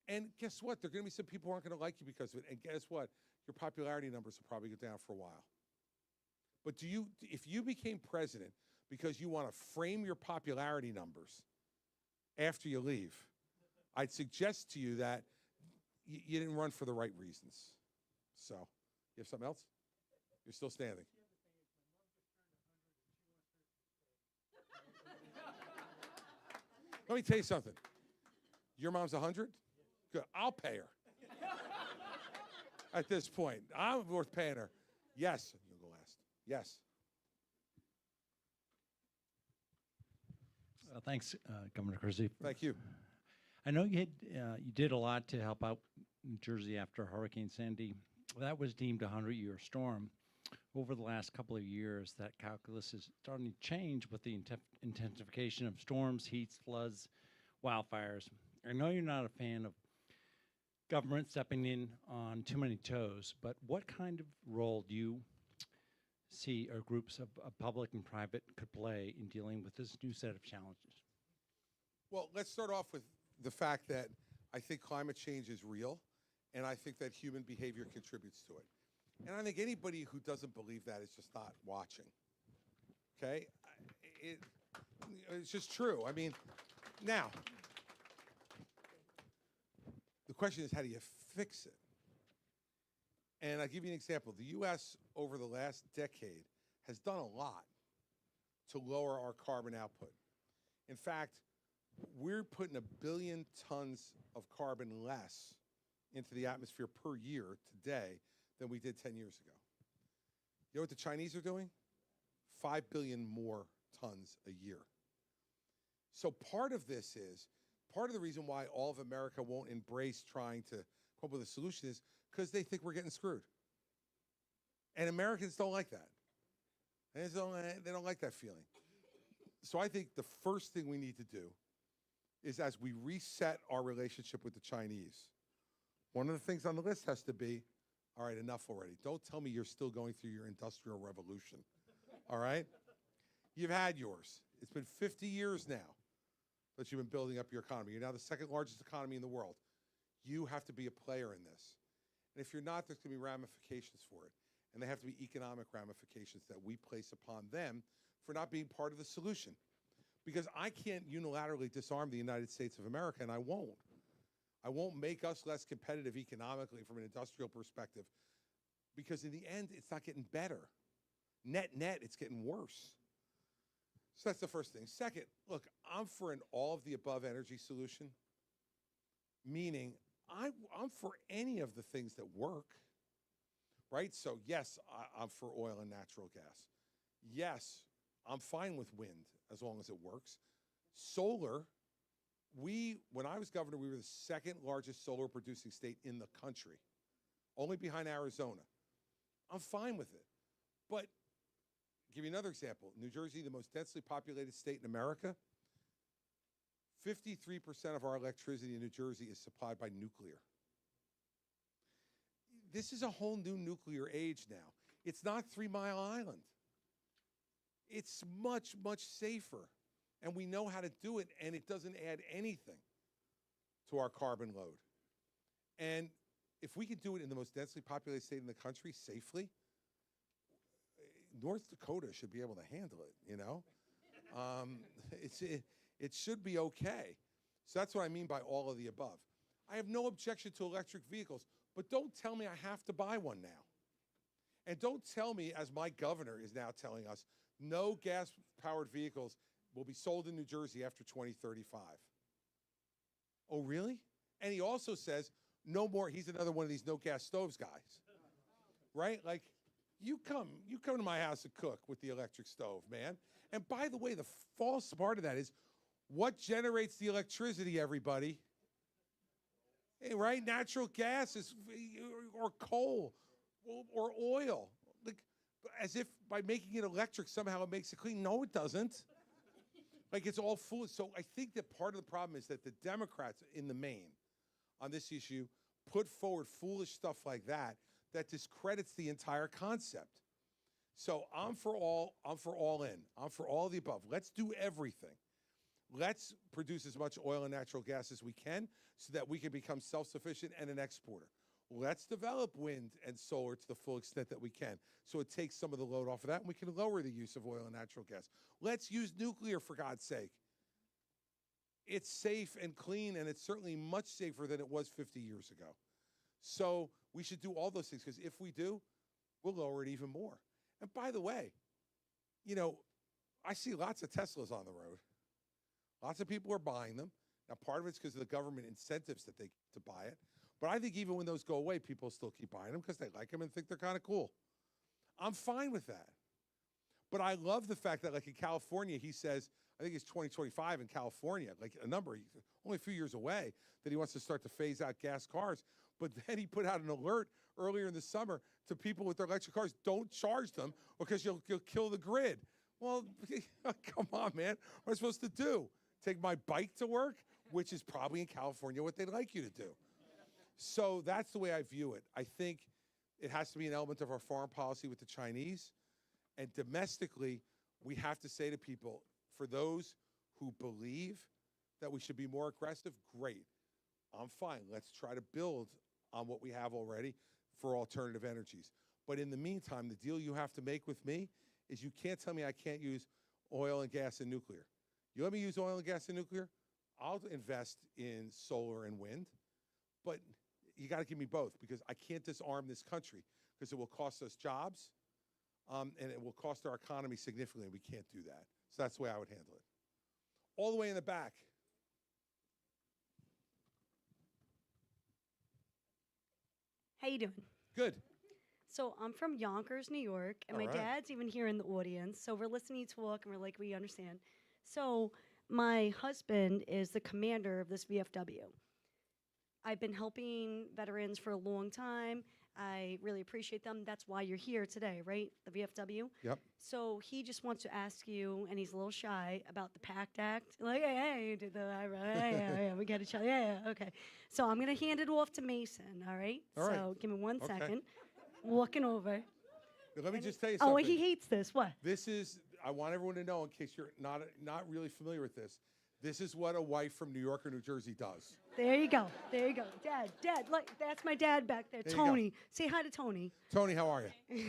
And guess what? There are going to be some people who aren't going to like you because of it. And guess what? Your popularity numbers will probably go down for a while. But if you became president because you want to frame your popularity numbers after you leave, I'd suggest to you that you didn't run for the right reasons. So, you have something else? You're still standing. Let me tell you something. Your mom's 100? Good. I'll pay her. At this point, I'm worth paying her. Yes. You'll go last. Yes. Thanks, Governor Christie. Thank you. I know you did a lot to help out New Jersey after Hurricane Sandy. That was deemed a 100-year storm. Over the last couple of years, that calculus is starting to change with the intensification of storms, heats, floods, wildfires. I know you're not a fan of government stepping in on too many toes, but what kind of role do you see or groups of public and private could play in dealing with this new set of challenges? Well, let's start off with the fact that I think climate change is real, and I think that human behavior contributes to it. And I think anybody who doesn't believe that is just not watching. Okay? It's just true. I mean, now, the question is, how do you fix it? And I'll give you an example. The U.S. over the last decade has done a lot to lower our carbon output. In fact, we're putting 1 billion tons of carbon less into the atmosphere per year today than we did 10 years ago. You know what the Chinese are doing? 5 billion more tons a year. So part of the reason why all of America won't embrace trying to come up with a solution is because they think we're getting screwed. And Americans don't like that. They don't like that feeling. So I think the first thing we need to do is, as we reset our relationship with the Chinese, one of the things on the list has to be, all right, enough already. Don't tell me you're still going through your industrial revolution, all right? You've had yours. It's been 50 years now that you've been building up your economy. You're now the second largest economy in the world. You have to be a player in this. And if you're not, there's going to be ramifications for it. And they have to be economic ramifications that we place upon them for not being part of the solution. Because I can't unilaterally disarm the United States of America, and I won't. I won't make us less competitive economically from an industrial perspective, because in the end, it's not getting better. Net, it's getting worse. So that's the first thing. Second, look, I'm for an all-of-the-above energy solution, meaning I'm for any of the things that work, right? So yes, I'm for oil and natural gas. Yes, I'm fine with wind as long as it works. Solar, when I was governor, we were the second largest solar producing state in the country, only behind Arizona. I'm fine with it. But give you another example. New Jersey, the most densely populated state in America, 53% of our electricity in New Jersey is supplied by nuclear. This is a whole new nuclear age now. It's not 3 Mile Island. It's much, much safer. And we know how to do it, and it doesn't add anything to our carbon load. And if we can do it in the most densely populated state in the country safely, North Dakota should be able to handle it, you know? It should be okay. So that's what I mean by all of the above. I have no objection to electric vehicles, but don't tell me I have to buy one now. And don't tell me, as my governor is now telling us, no gas-powered vehicles will be sold in New Jersey after 2035. Oh, really? And he also says, no more, he's another one of these no-gas stoves guys, right? Like, you come to my house and cook with the electric stove, man. And by the way, the false part of that is, what generates the electricity, everybody? Hey, right? Natural gas or coal or oil. Like, as if by making it electric, somehow it makes it clean. No, it doesn't. Like, it's all foolish. So I think that part of the problem is that the Democrats in the main on this issue put forward foolish stuff like that discredits the entire concept. So I'm for all in. I'm for all of the above. Let's do everything. Let's produce as much oil and natural gas as we can so that we can become self-sufficient and an exporter. Let's develop wind and solar to the full extent that we can, so it takes some of the load off of that, and we can lower the use of oil and natural gas. Let's use nuclear, for God's sake. It's safe and clean, and it's certainly much safer than it was 50 years ago. So we should do all those things, because if we do, we'll lower it even more. And by the way, you know, I see lots of Teslas on the road. Lots of people are buying them. Now, part of it's because of the government incentives that they get to buy it. But I think even when those go away, people still keep buying them because they like them and think they're kind of cool. I'm fine with that. But I love the fact that, like in California, he says, I think it's 2025 in California, like a number, only a few years away, that he wants to start to phase out gas cars. But then he put out an alert earlier in the summer to people with their electric cars, don't charge them because you'll kill the grid. Well, come on, man. What am I supposed to do? Take my bike to work? Which is probably in California what they'd like you to do. So that's the way I view it. I think it has to be an element of our foreign policy with the Chinese. And domestically, we have to say to people, for those who believe that we should be more aggressive, great. I'm fine. Let's try to build on what we have already for alternative energies. But in the meantime, the deal you have to make with me is you can't tell me I can't use oil and gas and nuclear. You let me use oil and gas and nuclear, I'll invest in solar and wind. But you got to give me both, because I can't disarm this country, because it will cost us jobs and it will cost our economy significantly. We can't do that. So that's the way I would handle it. All the way in the back. How you doing? Good. So I'm from Yonkers, New York, and All my right. dad's even here in the audience. So we're listening to talk, and we're like, we understand. So my husband is the commander of this VFW. I've been helping veterans for a long time. I really appreciate them. That's why you're here today, right? The VFW. Yep. So he just wants to ask you, and he's a little shy about the PACT Act. Like, hey, you did the, yeah, we got each other. Yeah, okay. So I'm gonna hand it off to Mason. All right. All right. So give me one Okay. second. Walking over. Now, let me And just he- tell you Oh, something. he hates this. What? This is, I want everyone to know, in case you're not really familiar with this is what a wife from New York or New Jersey does. There you go. There you go. Dad, look, that's my dad back there. There you go. Tony. Say hi to Tony. Tony, how are you?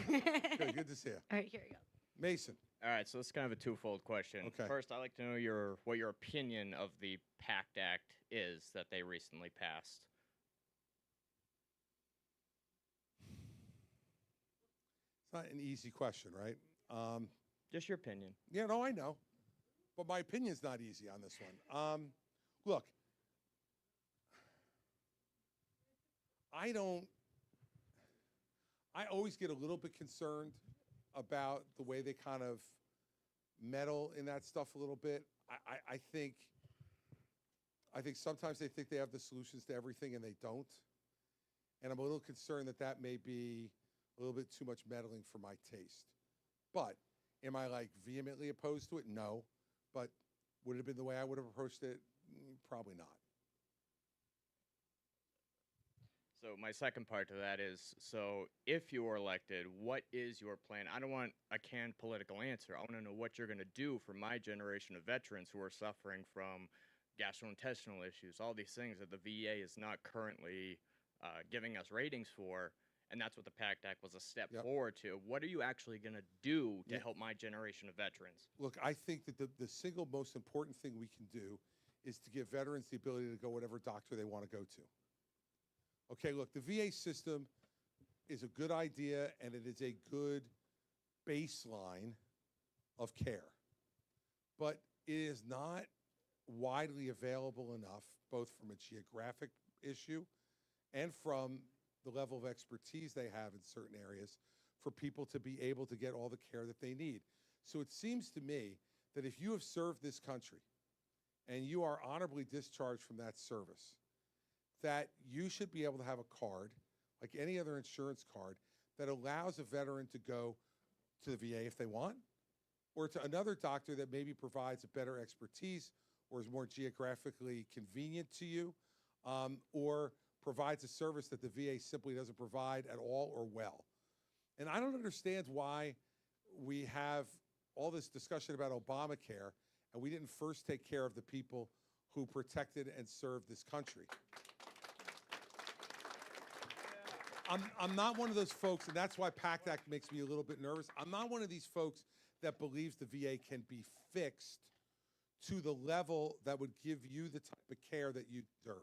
All Good to see you. right, here you go. Mason. All right, so it's kind of a twofold question. Okay. First, I'd like to know what your opinion of the PACT Act is that they recently passed. It's not an easy question, right? Just your opinion. Yeah, no, I know. But my opinion's not easy on this one. Look, I always get a little bit concerned about the way they kind of meddle in that stuff a little bit. I think sometimes they think they have the solutions to everything and they don't. And I'm a little concerned that that may be a little bit too much meddling for my taste. But am I like vehemently opposed to it? No. But would it have been the way I would have approached it? Probably not. So my second part to that is, so if you were elected, what is your plan? I don't want a canned political answer. I want to know what you're going to do for my generation of veterans who are suffering from gastrointestinal issues, all these things that the VA is not currently giving us ratings for. And that's what the PACT Act was a step Yep. forward to. What are you actually going to do to Yeah. help my generation of veterans? Look, I think that the single most important thing we can do is to give veterans the ability to go whatever doctor they want to go to. Okay, look, the VA system is a good idea and it is a good baseline of care. But it is not widely available enough, both from a geographic issue and from the level of expertise they have in certain areas for people to be able to get all the care that they need. So it seems to me that if you have served this country and you are honorably discharged from that service, that you should be able to have a card, like any other insurance card, that allows a veteran to go to the VA if they want, or to another doctor that maybe provides a better expertise or is more geographically convenient to you, or provides a service that the VA simply doesn't provide at all or well. And I don't understand why we have all this discussion about Obamacare and we didn't first take care of the people who protected and served this country. I'm not one of those folks, and that's why PACT Act makes me a little bit nervous. I'm not one of these folks that believes the VA can be fixed to the level that would give you the type of care that you deserve.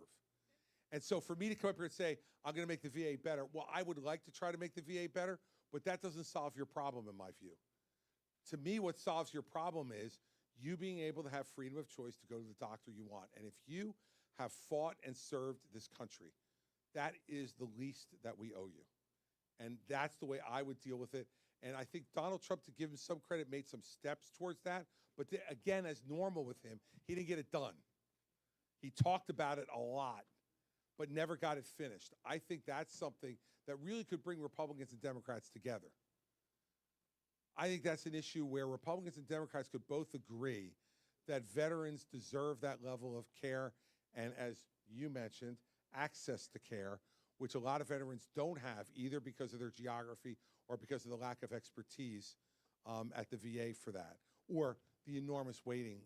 And so for me to come up here and say, I'm going to make the VA better, well, I would like to try to make the VA better, but that doesn't solve your problem in my view. To me, what solves your problem is you being able to have freedom of choice to go to the doctor you want. And if you have fought and served this country, that is the least that we owe you. And that's the way I would deal with it. And I think Donald Trump, to give him some credit, made some steps towards that. But again, as normal with him, he didn't get it done. He talked about it a lot, but never got it finished. I think that's something that really could bring Republicans and Democrats together. I think that's an issue where Republicans and Democrats could both agree that veterans deserve that level of care and, as you mentioned, access to care, which a lot of veterans don't have, either because of their geography or because of the lack of expertise at the VA for that, or the enormous waiting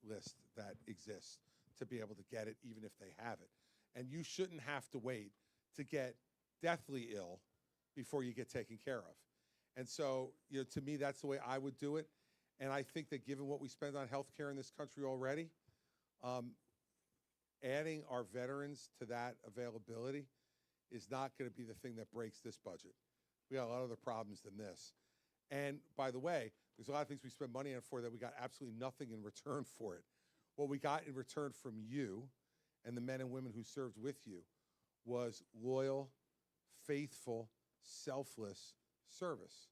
list that exists to be able to get it, even if they have it. And you shouldn't have to wait to get deathly ill before you get taken care of. And so, to me, that's the way I would do it. And I think that given what we spend on health care in this country already, adding our veterans to that availability is not going to be the thing that breaks this budget. We got a lot of other problems than this. And by the way, there's a lot of things we spend money on for that we got absolutely nothing in return for it. What we got in return from you and the men and women who served with you was loyal, faithful, selfless service.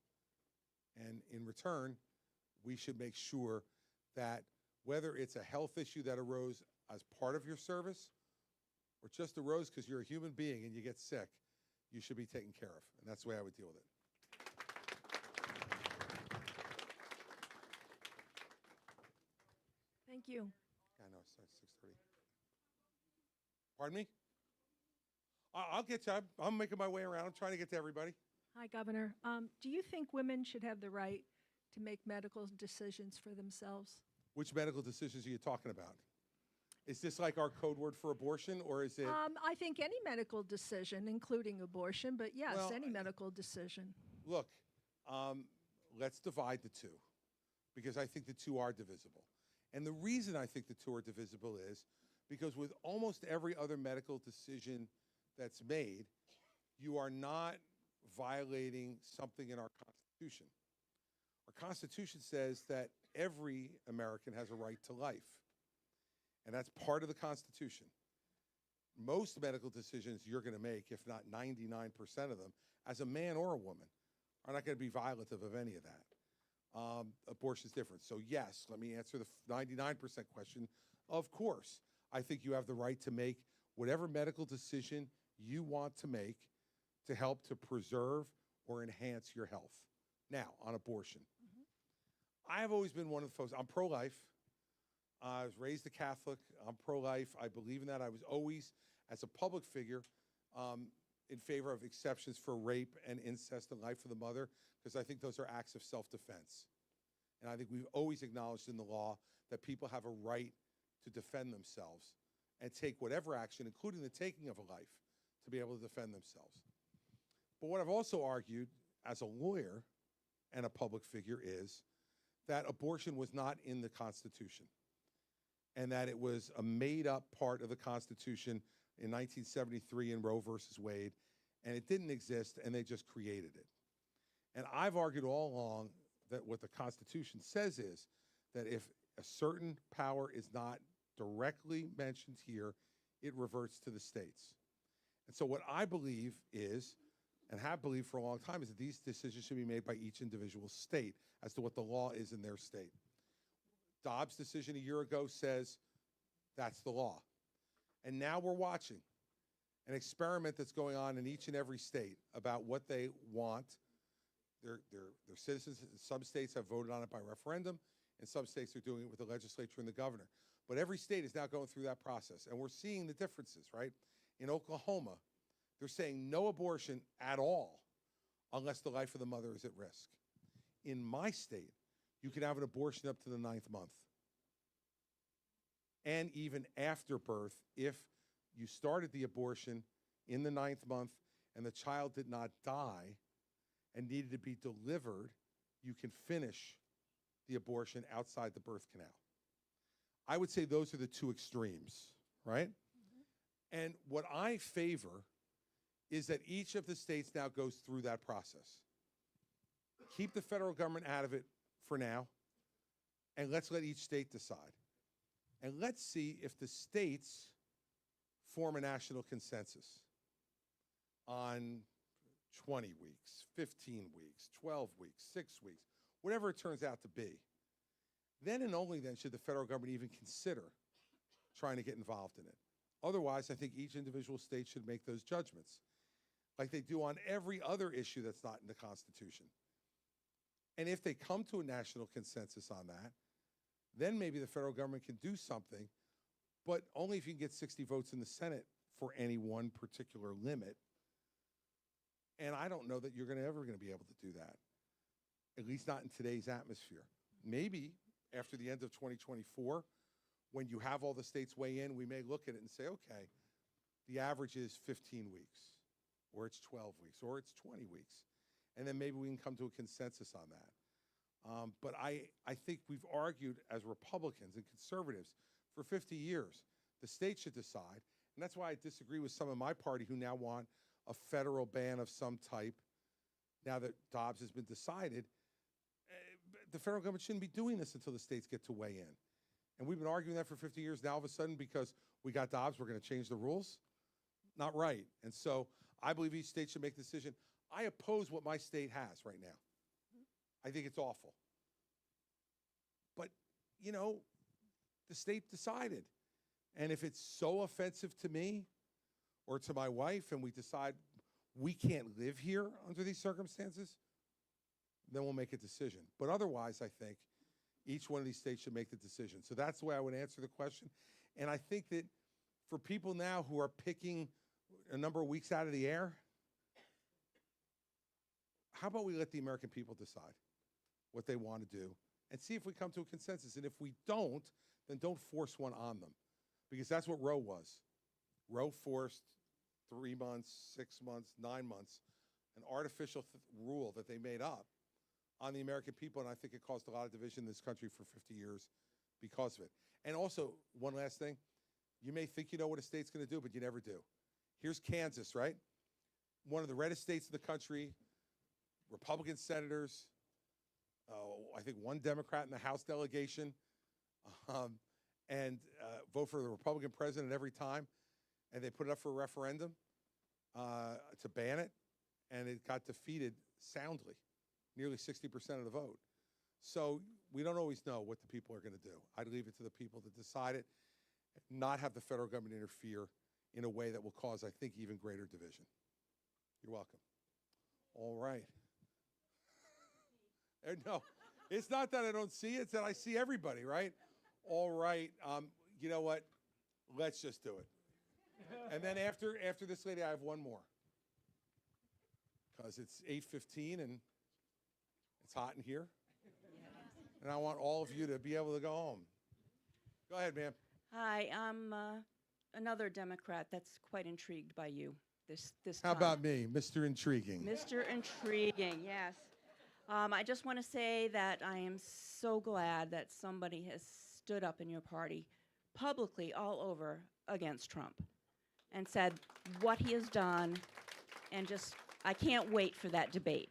And in return, we should make sure that whether it's a health issue that arose as part of your service or just arose because you're a human being and you get sick, you should be taken care of. And that's the way I would deal with it. Thank you. I know, it's 6:30. Pardon me? I'll get you. I'm making my way around. I'm trying to get to everybody. Hi, Governor. Do you think women should have the right to make medical decisions for themselves? Which medical decisions are you talking about? Is this like our code word for abortion, or is it? I think any medical decision, including abortion, but yes, Well, any medical decision. Look, let's divide the two, because I think the two are divisible. And the reason I think the two are divisible is because with almost every other medical decision that's made, you are not violating something in our Constitution. Our Constitution says that every American has a right to life, and that's part of the Constitution. Most medical decisions you're going to make, if not 99% of them, as a man or a woman, are not going to be violative of any of that. Abortion is different. So yes, let me answer the 99% question. Of course, I think you have the right to make whatever medical decision you want to make to help to preserve or enhance your health. Now, on abortion. I've always been one of the folks, I'm pro-life. I was raised a Catholic. I'm pro-life. I believe in that. I was always, as a public figure, in favor of exceptions for rape and incest and life of the mother, because I think those are acts of self-defense. And I think we've always acknowledged in the law that people have a right to defend themselves and take whatever action, including the taking of a life, to be able to defend themselves. But what I've also argued as a lawyer and a public figure is that abortion was not in the Constitution, and that it was a made-up part of the Constitution in 1973 in Roe versus Wade, and it didn't exist, and they just created it. And I've argued all along that what the Constitution says is that if a certain power is not directly mentioned here, it reverts to the states. And so what I believe is, and have believed for a long time, is that these decisions should be made by each individual state as to what the law is in their state. Dobbs' decision a year ago says that's the law. And now we're watching an experiment that's going on in each and every state about what they want. Their citizens in some states have voted on it by referendum, and some states are doing it with the legislature and the governor. But every state is now going through that process, and we're seeing the differences, right? In Oklahoma, they're saying no abortion at all unless the life of the mother is at risk. In my state, you can have an abortion up to the 9th month. And even after birth, if you started the abortion in the 9th month and the child did not die and needed to be delivered, you can finish the abortion outside the birth canal. I would say those are the two extremes, right? And what I favor is that each of the states now goes through that process. Keep the federal government out of it for now, and let's let each state decide. And let's see if the states form a national consensus on 20 weeks, 15 weeks, 12 weeks, 6 weeks, whatever it turns out to be. Then and only then should the federal government even consider trying to get involved in it. Otherwise, I think each individual state should make those judgments, like they do on every other issue that's not in the Constitution. And if they come to a national consensus on that, then maybe the federal government can do something, but only if you can get 60 votes in the Senate for any one particular limit. And I don't know that you're ever going to be able to do that, at least not in today's atmosphere. Maybe after the end of 2024, when you have all the states weigh in, we may look at it and say, okay, the average is 15 weeks, or it's 12 weeks, or it's 20 weeks. And then maybe we can come to a consensus on that. But I think we've argued as Republicans and conservatives for 50 years. The states should decide. And that's why I disagree with some of my party who now want a federal ban of some type. Now that Dobbs has been decided, the federal government shouldn't be doing this until the states get to weigh in. And we've been arguing that for 50 years. Now, all of a sudden, because we got Dobbs, we're going to change the rules? Not right. And so I believe each state should make the decision. I oppose what my state has right now. I think it's awful. But, you know, the state decided. And if it's so offensive to me or to my wife and we decide we can't live here under these circumstances, then we'll make a decision. But otherwise, I think each one of these states should make the decision. So that's the way I would answer the question. And I think that for people now who are picking a number of weeks out of the air, how about we let the American people decide what they want to do and see if we come to a consensus. And if we don't, then don't force one on them, because that's what Roe was. Roe forced 3 months, 6 months, 9 months, an artificial rule that they made up on the American people, and I think it caused a lot of division in this country for 50 years because of it. And also, one last thing, you may think you know what a state's going to do, but you never do. Here's Kansas, right? One of the reddest states in the country, Republican senators, I think one Democrat in the House delegation, and vote for the Republican president every time, and they put it up for a referendum to ban it, and it got defeated soundly, nearly 60% of the vote. So we don't always know what the people are going to do. I'd leave it to the people to decide it, not have the federal government interfere in a way that will cause, I think, even greater division. You're welcome. All right. No, it's not that I don't see it, it's that I see everybody, right? All right. You know what? Let's just do it. And then after this lady, I have one more. Because it's 8:15 and it's hot in here. And I want all of you to be able to go home. Go ahead, ma'am. Hi, I'm another Democrat that's quite intrigued by you this How time. about me, Mr. Intriguing? Mr. Intriguing, yes. I just want to say that I am so glad that somebody has stood up in your party publicly all over against Trump and said what he has done, and just, I can't wait for that debate.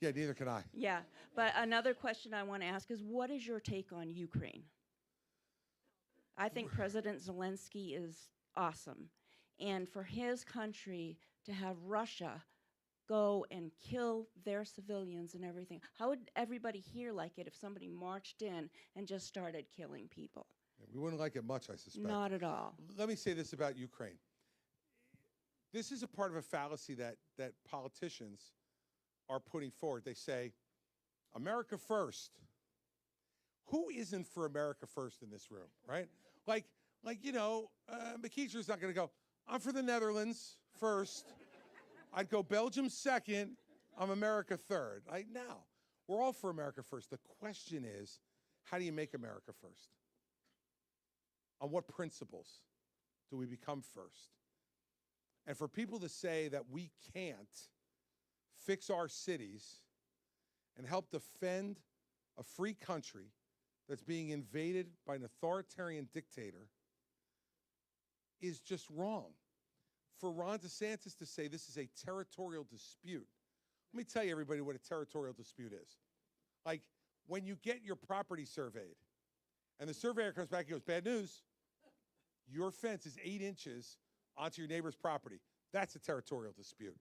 Yeah, neither can I. Yeah, but another question I want to ask is, what is your take on Ukraine? I think President Zelensky is awesome. And for his country to have Russia go and kill their civilians and everything, how would everybody here like it if somebody marched in and just started killing people? Yeah, we wouldn't like it much, I suspect. Not at all. Let me say this about Ukraine. This is a part of a fallacy that politicians are putting forward. They say, America first. Who isn't for America first in this room, right? Like you know, McKeecher's not going to go, I'm for the Netherlands first. I'd go Belgium second. I'm America third. No, we're all for America first. The question is, how do you make America first? On what principles do we become first? And for people to say that we can't fix our cities and help defend a free country that's being invaded by an authoritarian dictator is just wrong. For Ron DeSantis to say this is a territorial dispute, let me tell you, everybody, what a territorial dispute is. Like when you get your property surveyed and the surveyor comes back and goes, bad news, your fence is 8 inches onto your neighbor's property. That's a territorial dispute.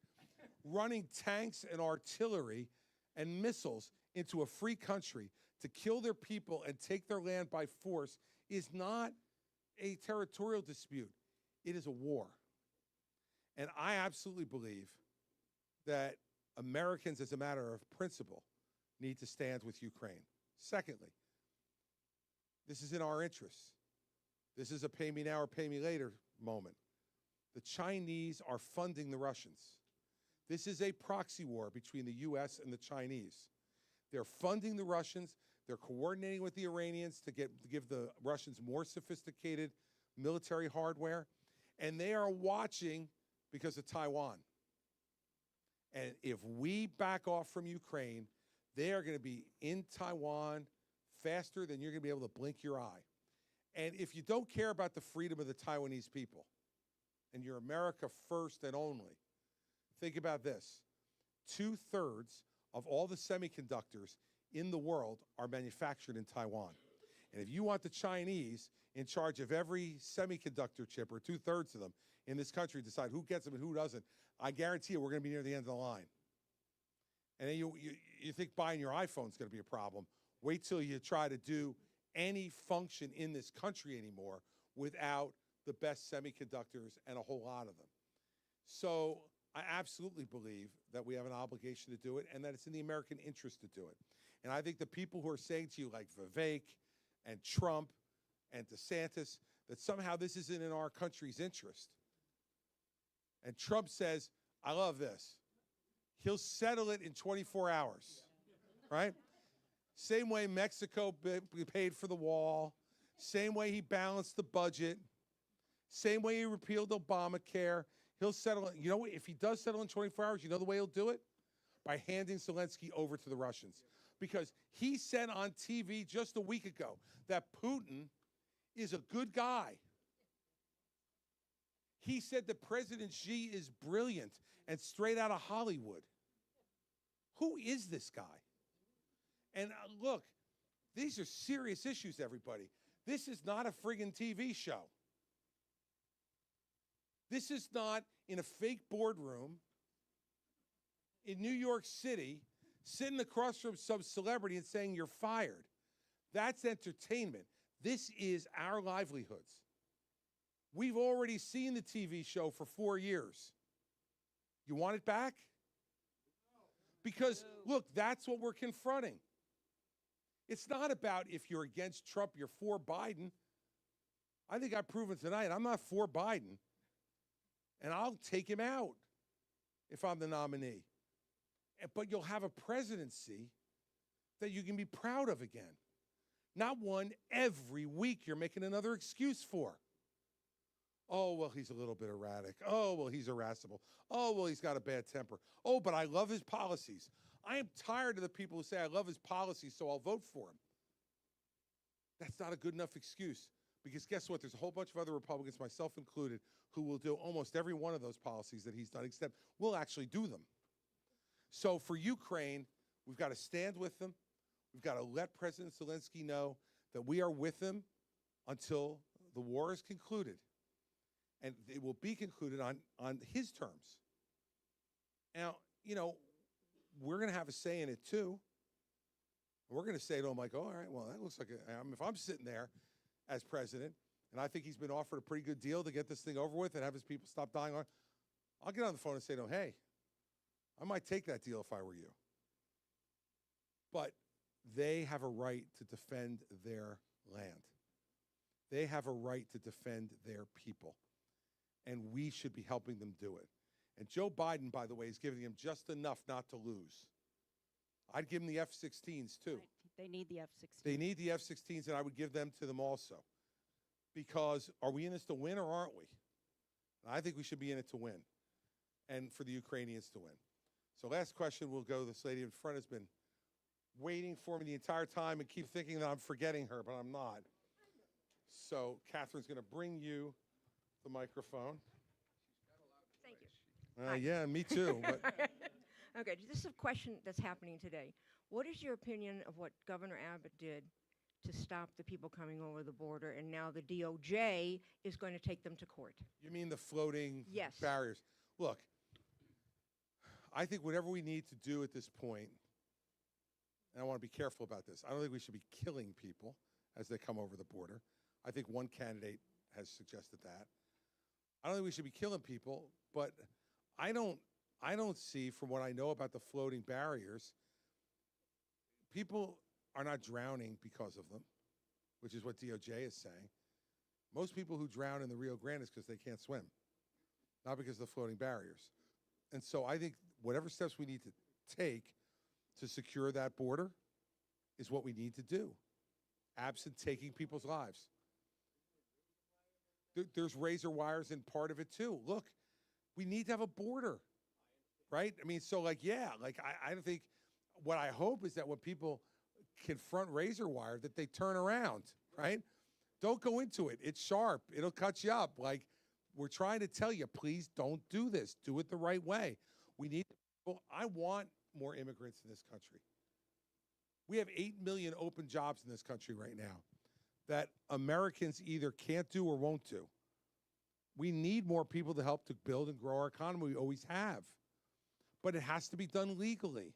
Running tanks and artillery and missiles into a free country to kill their people and take their land by force is not a territorial dispute. It is a war. And I absolutely believe that Americans, as a matter of principle, need to stand with Ukraine. Secondly, this is in our interests. This is a pay me now or pay me later moment. The Chinese are funding the Russians. This is a proxy war between the U.S. and the Chinese. They're funding the Russians. They're coordinating with the Iranians to give the Russians more sophisticated military hardware. And they are watching because of Taiwan. And if we back off from Ukraine, they are going to be in Taiwan faster than you're going to be able to blink your eye. And if you don't care about the freedom of the Taiwanese people, and you're America first and only, think about this. 2/3 of all the semiconductors in the world are manufactured in Taiwan. And if you want the Chinese in charge of every semiconductor chip, or 2/3 of them, in this country decide who gets them and who doesn't, I guarantee you we're going to be near the end of the line. And then you think buying your iPhone is going to be a problem. Wait till you try to do any function in this country anymore without the best semiconductors and a whole lot of them. So I absolutely believe that we have an obligation to do it and that it's in the American interest to do it. And I think the people who are saying to you, like Vivek and Trump and DeSantis, that somehow this isn't in our country's interest. And Trump says, I love this. He'll settle it in 24 hours, right? Same way Mexico paid for the wall. Same way he balanced the budget. Same way he repealed Obamacare. He'll settle it. You know what? If he does settle in 24 hours, you know the way he'll do it? By handing Zelensky over to the Russians. Because he said on TV just a week ago that Putin is a good guy. He said that President Xi is brilliant and straight out of Hollywood. Who is this guy? And look, these are serious issues, everybody. This is not a friggin' TV show. This is not in a fake boardroom in New York City, sitting across from some celebrity and saying you're fired. That's entertainment. This is our livelihoods. We've already seen the TV show for 4 years. You want it back? Because, look, that's what we're confronting. It's not about if you're against Trump, you're for Biden. I think I've proven tonight I'm not for Biden. And I'll take him out if I'm the nominee. But you'll have a presidency that you can be proud of again. Not one every week you're making another excuse for. Oh, well, he's a little bit erratic. Oh, well, he's irascible. Oh, well, he's got a bad temper. Oh, but I love his policies. I am tired of the people who say I love his policies, so I'll vote for him. That's not a good enough excuse. Because guess what? There's a whole bunch of other Republicans, myself included, who will do almost every one of those policies that he's done, except we'll actually do them. So for Ukraine, we've got to stand with them. We've got to let President Zelensky know that we are with him until the war is concluded. And it will be concluded on his terms. Now, you know, we're going to have a say in it too. We're going to say to him like, oh, all right, well, that looks like if I'm sitting there as president, and I think he's been offered a pretty good deal to get this thing over with and have his people stop dying on, I'll get on the phone and say to him, hey, I might take that deal if I were you. But they have a right to defend their land. They have a right to defend their people. And we should be helping them do it. And Joe Biden, by the way, is giving them just enough not to lose. I'd give them the F-16s, too. They need the F-16. They need the F-16s, and I would give them to them also. Because are we in this to win or aren't we? And I think we should be in it to win, and for the Ukrainians to win. So last question will go, this lady in front has been waiting for me the entire time and keep thinking that I'm forgetting her, but I'm not. So Catherine's going to bring you the microphone. Thank you. Yeah, me too. But Okay, this is a question that's happening today. What is your opinion of what Governor Abbott did to stop the people coming over the border, and now the DOJ is going to take them to court? you mean the floating Yes. barriers? Look, I think whatever we need to do at this point, and I want to be careful about this, I don't think we should be killing people as they come over the border. I think one candidate has suggested that. I don't think we should be killing people, but I don't see, from what I know about the floating barriers, people are not drowning because of them, which is what DOJ is saying. Most people who drown in the Rio Grande is because they can't swim, not because of the floating barriers. And so I think whatever steps we need to take to secure that border is what we need to do, absent taking people's lives. There's razor wires in part of it too. Look, we need to have a border, right? I mean, so like, yeah, like I don't think, what I hope is that when people confront razor wire, that they turn around, right? Don't go into it. It's sharp. It'll cut you up. Like, we're trying to tell you, please don't do this. Do it the right way. We need, well, I want more immigrants in this country. We have 8 million open jobs in this country right now that Americans either can't do or won't do. We need more people to help to build and grow our economy. We always have. But it has to be done legally.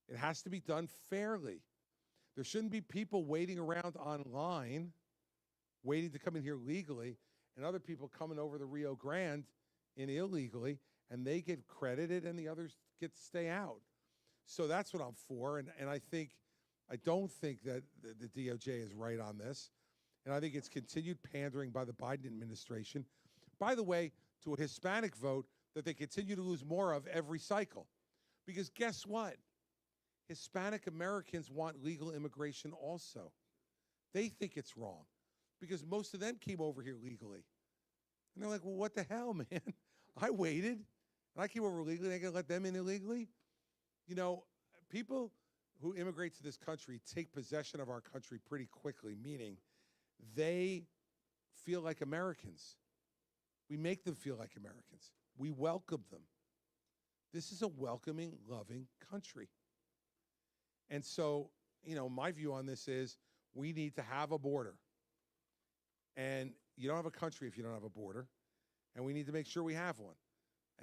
It has to be done fairly. There shouldn't be people waiting around online, waiting to come in here legally, and other people coming over the Rio Grande in illegally, and they get credited and the others get to stay out. So that's what I'm for, and I don't think that the DOJ is right on this, and I think it's continued pandering by the Biden administration, by the way, to a Hispanic vote that they continue to lose more of every cycle. Because guess what? Hispanic Americans want legal immigration also. They think it's wrong because most of them came over here legally. And they're like, well, what the hell, man? I waited, and I came over legally, and I gotta let them in illegally? You know, people who immigrate to this country take possession of our country pretty quickly, meaning they feel like Americans. We make them feel like Americans. We welcome them. This is a welcoming, loving country. And so, you know, my view on this is we need to have a border. And you don't have a country if you don't have a border. And we need to make sure we have one.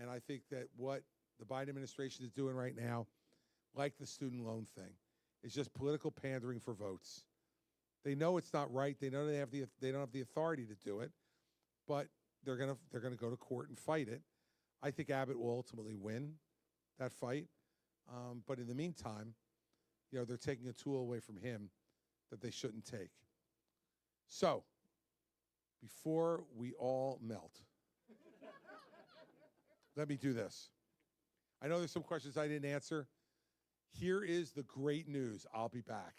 And I think that what the Biden administration is doing right now, like the student loan thing, is just political pandering for votes. They know it's not right. They know they don't have the authority to do it, but they're gonna go to court and fight it. I think Abbott will ultimately win that fight. But in the meantime, you know, they're taking a tool away from him that they shouldn't take. So, before we all melt, let me do this. I know there's some questions I didn't answer. Here is the great news. I'll be back.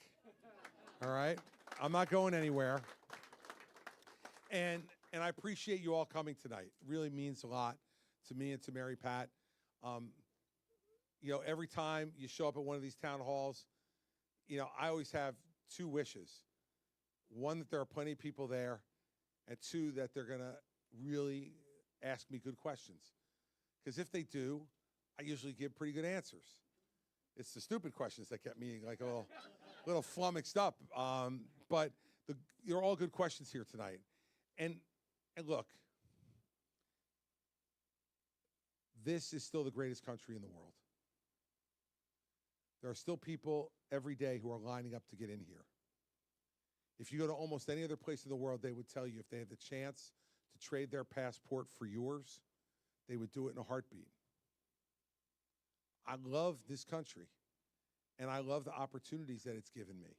All right? I'm not going anywhere. And I appreciate you all coming tonight. It really means a lot to me and to Mary Pat. You know, every time you show up at one of these town halls, you know, I always have two wishes. One, that there are plenty of people there, and two, that they're going to really ask me good questions. Because if they do, I usually give pretty good answers. It's the stupid questions that get me like a little flummoxed up. But you're all good questions here tonight. And look, this is still the greatest country in the world. There are still people every day who are lining up to get in here. If you go to almost any other place in the world, they would tell you if they had the chance to trade their passport for yours, they would do it in a heartbeat. I love this country, and I love the opportunities that it's given me.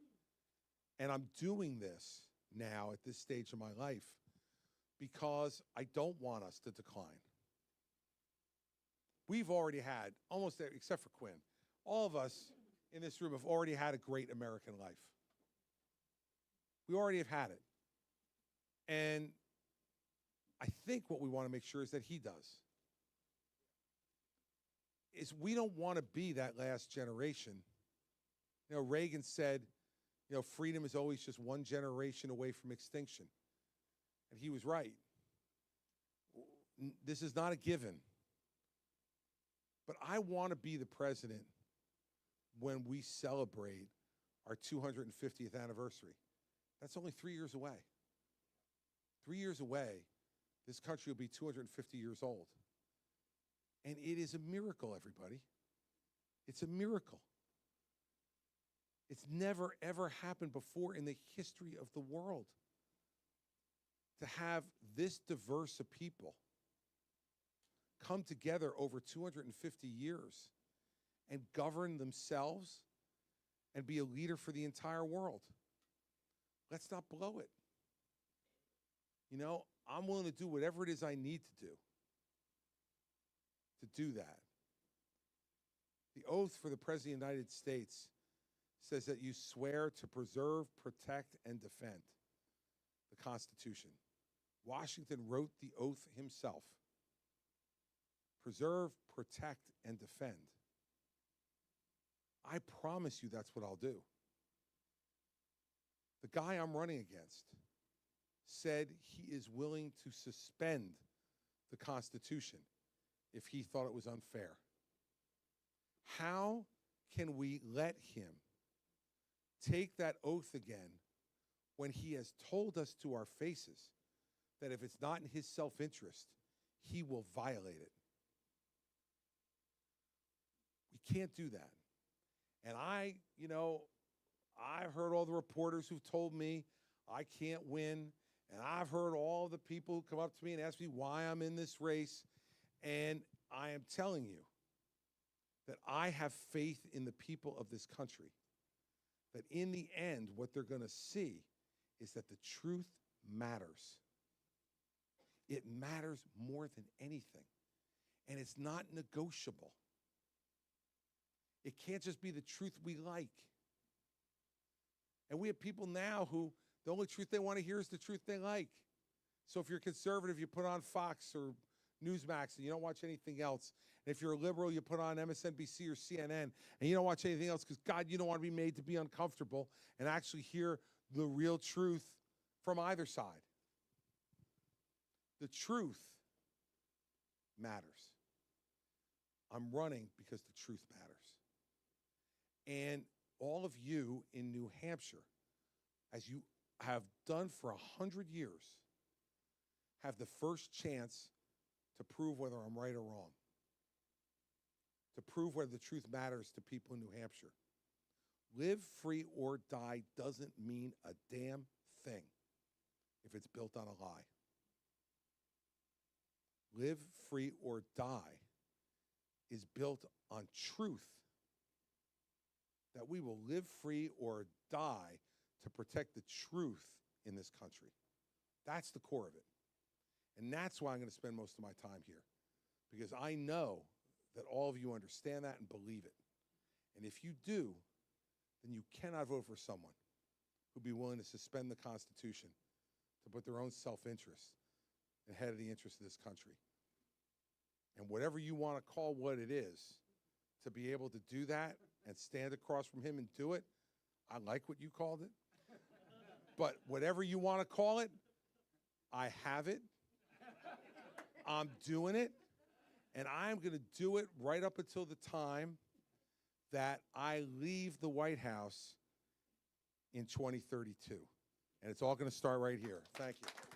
And I'm doing this now at this stage of my life because I don't want us to decline. We've already had, almost except for Quinn, all of us in this room have already had a great American life. We already have had it. And I think what we want to make sure is that he does. Is we don't want to be that last generation. You know, Reagan said, you know, freedom is always just one generation away from extinction. And he was right. This is not a given. But I want to be the president when we celebrate our 250th anniversary. That's only 3 years away. 3 years away, this country will be 250 years old. And it is a miracle, everybody. It's a miracle. It's never, ever happened before in the history of the world to have this diverse a people come together over 250 years and govern themselves and be a leader for the entire world. Let's not blow it. You know, I'm willing to do whatever it is I need to do that. The oath for the President of the United States says that you swear to preserve, protect, and defend the Constitution. Washington wrote the oath himself. Preserve, protect, and defend. I promise you that's what I'll do. The guy I'm running against said he is willing to suspend the Constitution if he thought it was unfair. How can we let him take that oath again when he has told us to our faces that if it's not in his self-interest, he will violate it. We can't do that. And I've heard all the reporters who've told me I can't win, and I've heard all the people who come up to me and ask me why I'm in this race, and I am telling you that I have faith in the people of this country, that in the end, what they're going to see is that the truth matters. It matters more than anything, and it's not negotiable. It can't just be the truth we like. And we have people now who the only truth they want to hear is the truth they like. So if you're conservative, you put on Fox or Newsmax and you don't watch anything else. And if you're a liberal, you put on MSNBC or CNN and you don't watch anything else because, God, you don't want to be made to be uncomfortable and actually hear the real truth from either side. The truth matters. I'm running because the truth matters. And all of you in New Hampshire, as you have done for 100 years, have the first chance to prove whether I'm right or wrong, to prove whether the truth matters to people in New Hampshire. Live free or die doesn't mean a damn thing if it's built on a lie. Live free or die is built on truth, that we will live free or die to protect the truth in this country. That's the core of it. And that's why I'm going to spend most of my time here, because I know that all of you understand that and believe it. And if you do, then you cannot vote for someone who'd be willing to suspend the Constitution to put their own self-interest ahead of the interest of this country. And whatever you want to call what it is, to be able to do that and stand across from him and do it, I like what you called it. But whatever you want to call it, I have it. I'm doing it. And I'm going to do it right up until the time that I leave the White House in 2032. And it's all going to start right here. Thank you.